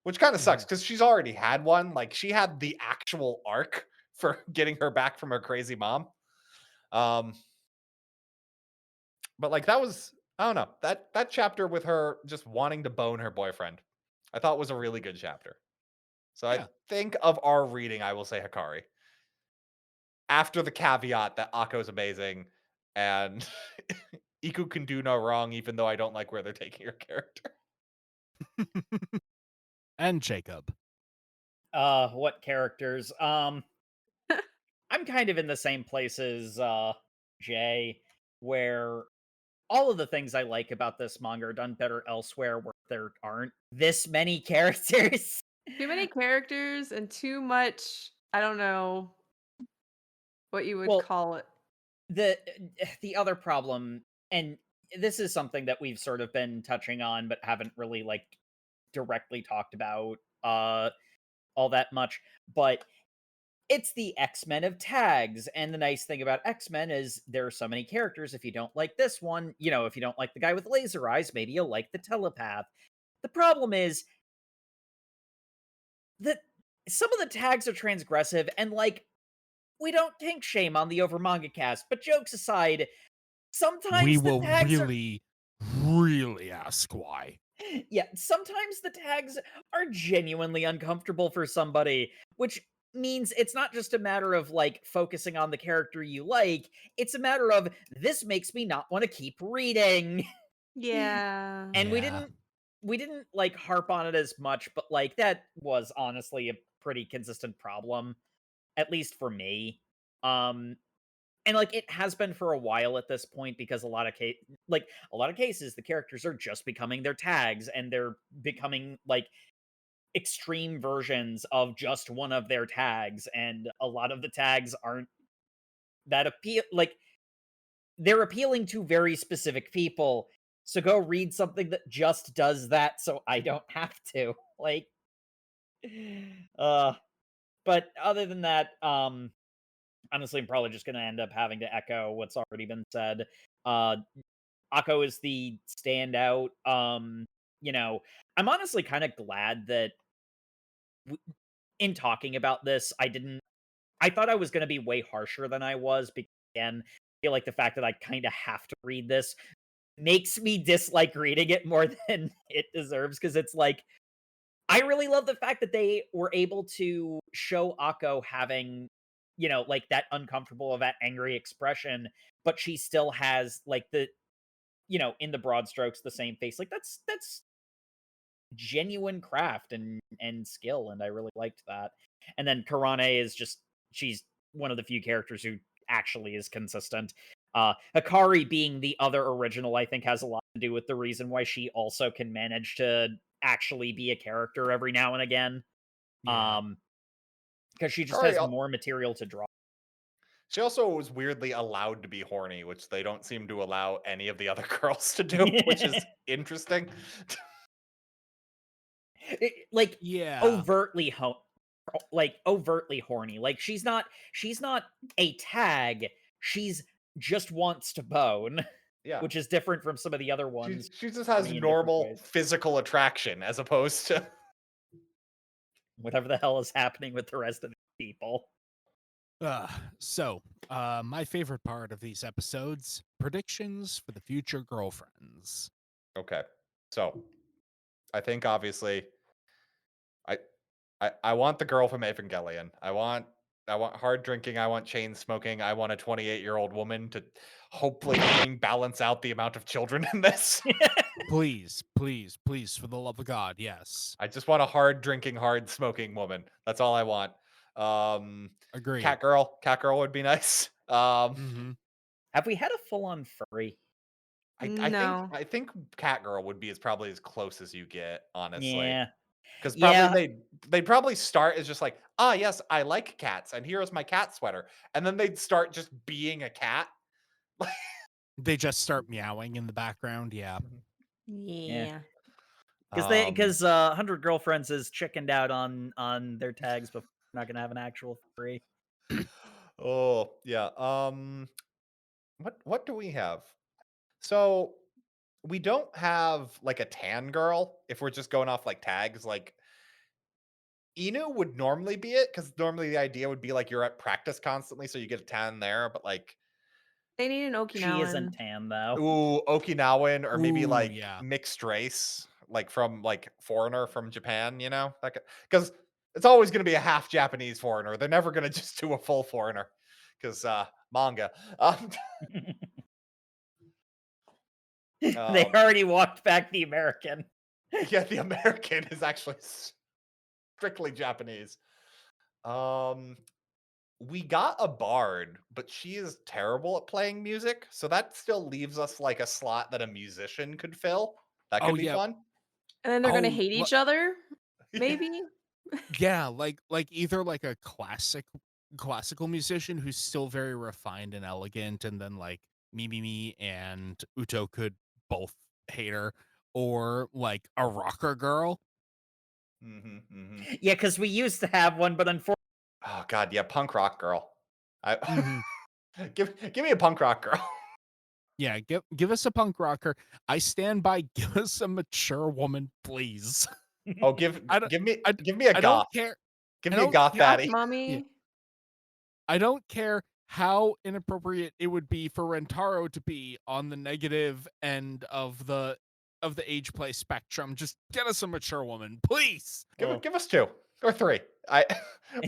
which kind of sucks because she's already had one. Like she had the actual arc for getting her back from her crazy mom. But like that was, I don't know, that chapter with her just wanting to bone her boyfriend, I thought was a really good chapter. So Yeah. I think of our reading, I will say Hikari. After the caveat that Akko's amazing and Iku can do no wrong, even though I don't like where they're taking her character. And Jacob. What characters? I'm kind of in the same place as Jay, where all of the things I like about this manga are done better elsewhere where there aren't this many characters. Too many characters and too much, I don't know what you would Well, call it. The other problem, and this is something that we've sort of been touching on but haven't really like directly talked about all that much, but it's the X-Men of tags. And the nice thing about X-Men is there are so many characters. If you don't like this one, if you don't like the guy with laser eyes, maybe you'll like the telepath. The problem is that some of the tags are transgressive, and like, we don't take shame on the Over Manga Cast, but jokes aside, sometimes We the will tags really ask why. yeah, sometimes the tags are genuinely uncomfortable for somebody, which means it's not just a matter of like focusing on the character you like, it's a matter of this makes me not want to keep reading. Yeah. And Yeah. we didn't like harp on it as much, but like that was honestly a pretty consistent problem, at least for me. And like it has been for a while at this point, because a lot of cases the characters are just becoming their tags, and they're becoming like extreme versions of just one of their tags, and a lot of the tags aren't that like they're appealing to very specific people. So go read something that just does that so I don't have to. Like but other than that, honestly, I'm probably just going to end up having to echo what's already been said. Akko is the standout. I'm honestly kind of glad that in talking about this, I thought I was going to be way harsher than I was, because again, I feel like the fact that I kind of have to read this makes me dislike reading it more than it deserves, because it's like, I really love the fact that they were able to show Akko having, like that uncomfortable or that angry expression, but she still has like the, in the broad strokes, the same face. Like that's genuine craft and skill, and I really liked that. And then Karane is just, she's one of the few characters who actually is consistent. Hikari being the other original, I think, has a lot to do with the reason why she also can manage to actually be a character every now and again. Yeah. Because she just Hikari has al- more material to draw. She also was weirdly allowed to be horny, which they don't seem to allow any of the other girls to do, which is interesting. Like Yeah. overtly overtly horny. Like she's not a tag. She's just wants to bone, Yeah. which is different from some of the other She, ones. she just for has me in different normal ways. physical attraction as opposed to Whatever the hell is happening with the rest of the people. My favorite part of these episodes, predictions for the future girlfriends. Okay. So I think obviously I I want the girl from Evangelion. I want hard drinking, I want chain smoking, I want a 28-year-old woman to hopefully balance out the amount of children in this. Please, please, please, for the love of God, yes. I just want a hard drinking, hard smoking woman. That's all I want. Agreed. Cat girl would be nice. Mm-hmm. Have we had a full-on furry? No. I think cat girl would be probably as close as you get, honestly. Yeah. Because Yeah. probably they'd probably start as just like, ah, yes, I like cats, and here's my cat sweater, and then they'd start just being a cat. They just start meowing in the background. Yeah. Yeah. Because 100 Girlfriends is chickened out on their tags, but we're not gonna have an actual furry. Oh yeah. What do we have? So we don't have like a tan girl. If we're just going off like tags, like Inu would normally be it, because normally the idea would be like you're at practice constantly, so you get a tan there. But like, They need an Okinawan. She isn't tan though. ooh, Okinawan, or maybe Ooh, like yeah. mixed race, like from like foreigner from Japan, you know, because it's always going to be a half Japanese foreigner. They're never going to just do a full foreigner, because manga. They Um, already walked back the American. yeah, the American is actually strictly Japanese. We got a bard, but she is terrible at playing music, so that still leaves us like a slot that a musician could fill. That could Oh, be yeah. fun. And then they're gonna Oh, hate lo- each other, Yeah. maybe? Yeah, like either like a classical musician who's still very refined and elegant, and then like Mimimi and Uto could both hate her, or like a rocker girl. Yeah, because we used to have one, but unfortunately, Oh god, yeah, punk rock girl. I Mhm. give me a punk rock girl. Yeah, give us a punk rocker. I stand by. Give us a mature woman, please. Oh, I don't. give me I, a I goth. don't care. Give I me a don't goth care. Goth daddy. mommy. I don't care how inappropriate it would be for Rentaro to be on the negative end of the age play spectrum. Just get us a mature woman, please. Give us 2 or 3. I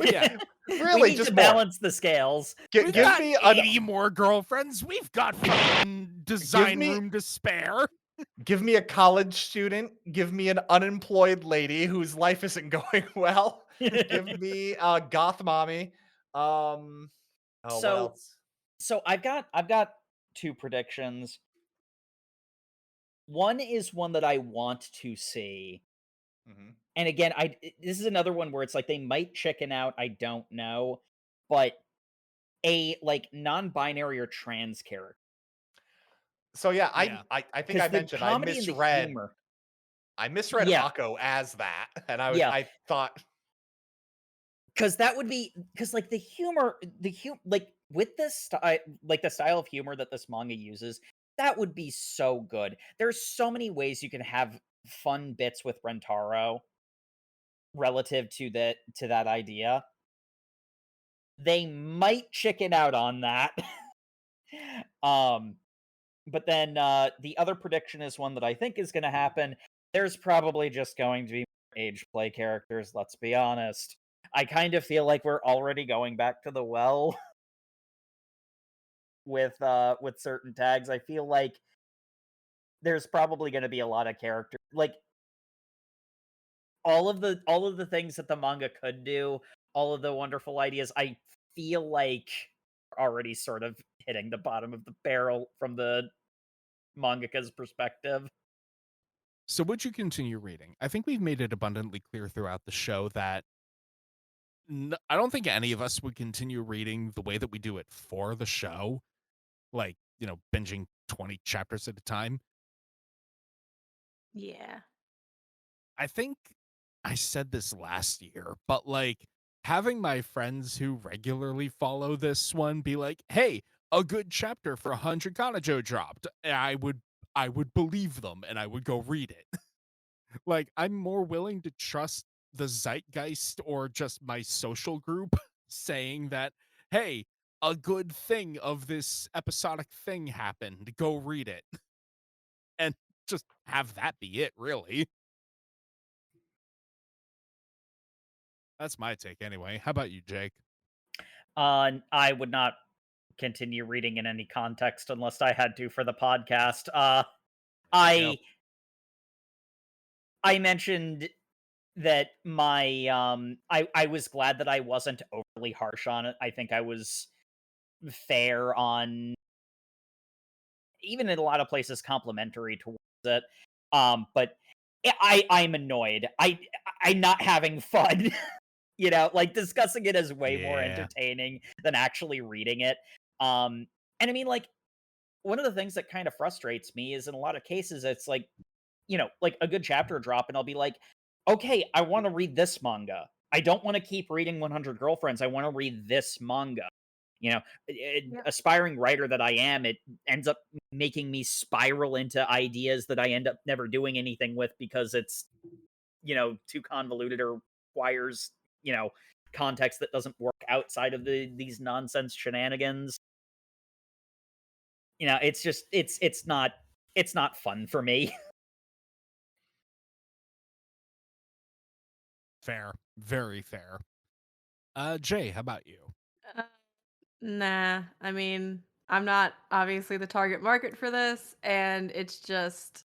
Yeah. we really need just to more. balance the scales. We've Give got me 80 more girlfriends. We've got fucking design me- room to spare. give me a college student. Give me an unemployed lady whose life isn't going well. Give me a goth mommy. Oh, what So- else? So I've got 2 predictions. One is one that I want to see. Mhm. And again, this is another one where it's like they might chicken out, I don't know, but a like non-binary or trans character. So yeah, Yeah. I think Because I the mentioned I comedy and the misread humor. Yeah. Akko as that, and Yeah. I thought Because that would be because like the humor, like with this style, like the style of humor that this manga uses, that would be so good. There's so many ways you can have fun bits with Rentaro relative to that idea. They might chicken out on that. But then the other prediction is one that I think is going to happen. There's probably just going to be age play characters, let's be honest. I kind of feel like we're already going back to the well with certain tags. I feel like there's probably going to be a lot of characters, like all of the things that the manga could do, all of the wonderful ideas. I feel like we're already sort of hitting the bottom of the barrel from the mangaka's perspective. So would you continue reading? I think we've made it abundantly clear throughout the show that I don't think any of us would continue reading the way that we do it for the show, like, binging 20 chapters at a time. Yeah. I think I said this last year, but like having my friends who regularly follow this one be like, "Hey, a good chapter for 100 Kanajo dropped." I would believe them and I would go read it. Like, I'm more willing to trust the zeitgeist or just my social group saying that, hey, a good thing of this episodic thing happened. Go read it. And just have that be it, really. That's my take anyway. How about you, Jake? I would not continue reading in any context unless I had to for the podcast. Yep. I mentioned that I was glad that I wasn't overly harsh on it. I think I was fair on, even in a lot of places, complimentary towards it. But I'm annoyed. I'm not having fun. Like discussing it is way more Yeah. entertaining than actually reading it. And I mean, like, one of the things that kind of frustrates me is in a lot of cases it's like, like a good chapter drop, and I'll be like, okay, I want to read this manga. I don't want to keep reading 100 Girlfriends. I want to read this manga. Yep. Aspiring writer that I am, it ends up making me spiral into ideas that I end up never doing anything with because it's, too convoluted or requires, context that doesn't work outside of these nonsense shenanigans. It's just it's not fun for me. Fair. Very fair. Jay, how about you? Uh, nah, I mean, I'm not obviously the target market for this, and it's just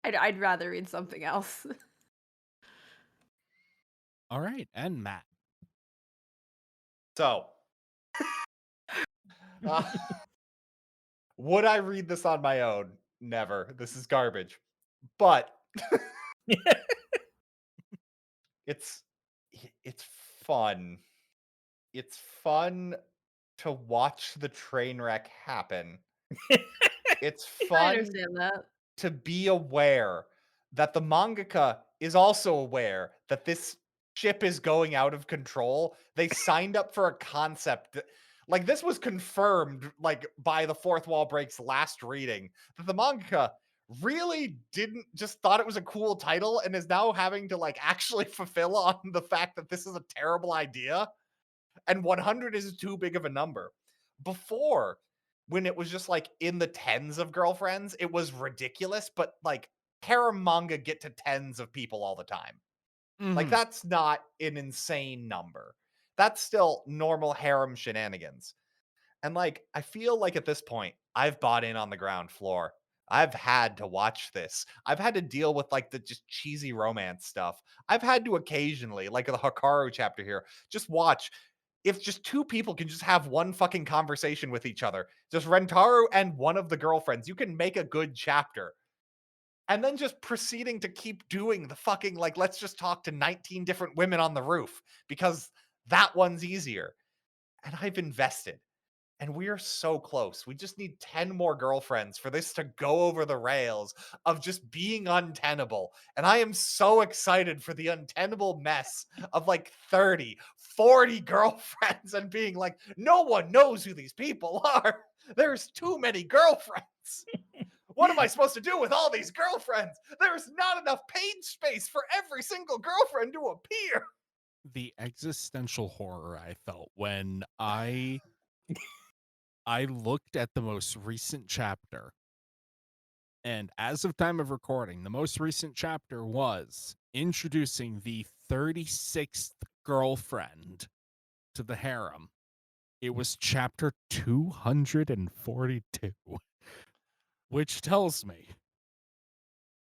I'd rather read something else. All right. And Matt. So, uh, would I read this on my own? Never. This is garbage. But it's fun. It's fun to watch the train wreck happen. It's I fun understand that. to be aware that the mangaka is also aware that this ship is going out of control. They signed up for a concept that, like, this was confirmed, like, by the Fourth Wall Breaks last reading, that the mangaka really didn't just thought it was a cool title and is now having to, like, actually fulfill on the fact that this is a terrible idea. And 100 is too big of a number. Before, when it was just like in the tens of girlfriends, it was ridiculous, but like harem manga get to tens of people all the time. Like, Mhm. that's not an insane number. That's still normal harem shenanigans. And like, I feel like at this point, I've bought in on the ground floor. I've had to watch this. I've had to deal with like the just cheesy romance stuff. I've had to occasionally, like the Hikaru chapter here, just watch. If just two people can just have one fucking conversation with each other, just Rentaru and one of the girlfriends, you can make a good chapter. And then just proceeding to keep doing the fucking, like, let's just talk to 19 different women on the roof because that one's easier. And I've invested. And we are so close. We just need 10 more girlfriends for this to go over the rails of just being untenable. And I am so excited for the untenable mess of like 30, 40 girlfriends and being like, no one knows who these people are. There's too many girlfriends. What am I supposed to do with all these girlfriends? There's not enough page space for every single girlfriend to appear. The existential horror I felt when I looked at the most recent chapter. And as of time of recording, the most recent chapter was introducing the 36th girlfriend to the harem. It was chapter 242, which tells me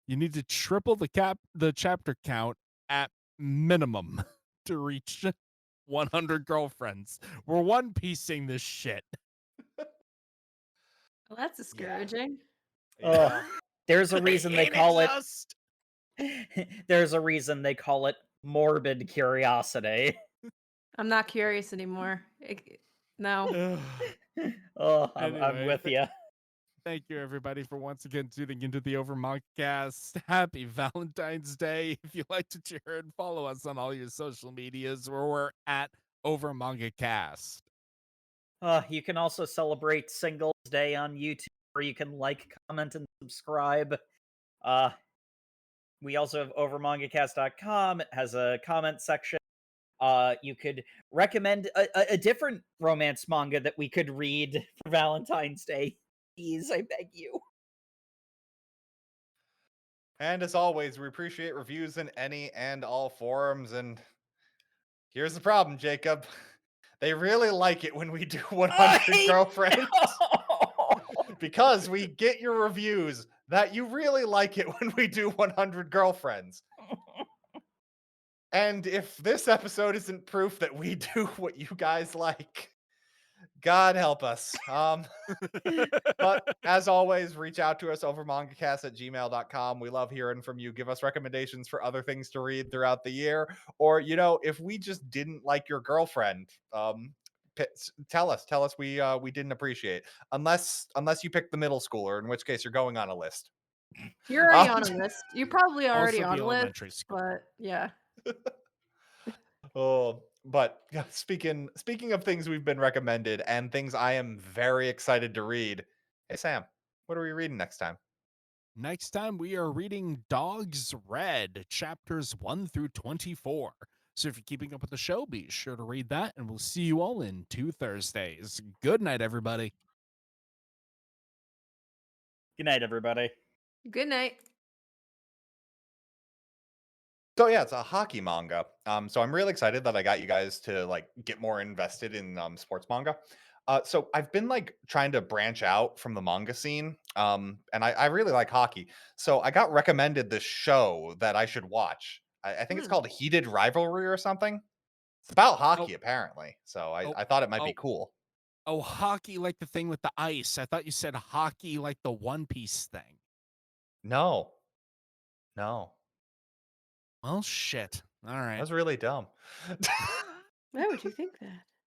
you need to triple the chapter count at minimum to reach 100 girlfriends. We're one piecing this shit. Well, that's discouraging. Yeah. There's a reason they call it. Just... There's a reason they call it morbid curiosity. I'm not curious anymore. No. I'm Anyway, with you. Thank you, everybody, for once again tuning into the Over Manga Cast. Happy Valentine's Day. If you like to cheer and follow us on all your social medias, where we're at Over Manga Cast. You can also celebrate Singles Day on YouTube, where you can like, comment, and subscribe. We also have overmangacast.com. It has a comment section. you could recommend a different romance manga that we could read for Valentine's Day. Please, I beg you. And as always, we appreciate reviews in any and all forums. And here's the problem, Jacob. They really like it when we do 100 girlfriends. Because we get your reviews that you really like it when we do 100 girlfriends. And if this episode isn't proof that we do what you guys like, God help us. But as always, reach out to us over mangacast@gmail.com. We love hearing from you. Give us recommendations for other things to read throughout the year. Or, if we just didn't like your girlfriend, tell us we didn't appreciate. Unless you pick the middle schooler, in which case you're going on a list. You're already on a list. You're probably already Also on the a list, elementary school. but yeah. Oh, but speaking of things we've been recommended and things I am very excited to read. Hey Sam, what are we reading next time? Next time we are reading Dogs Red, chapters 1 through 24. So if you're keeping up with the show, be sure to read that, and we'll see you all in 2 Thursdays. Good night, everybody. Good night, everybody. Good night. So yeah, it's a hockey manga. So I'm really excited that I got you guys to get more invested in sports manga. So I've been trying to branch out from the manga scene. And I really like hockey. So I got recommended this show that I should watch. I think it's called Heated Rivalry or something. It's about hockey, apparently. So I thought it might be cool. Oh, hockey like the thing with the ice. I thought you said hockey like the One Piece thing. No. Well, shit. All right. That was really dumb. Why would you think that?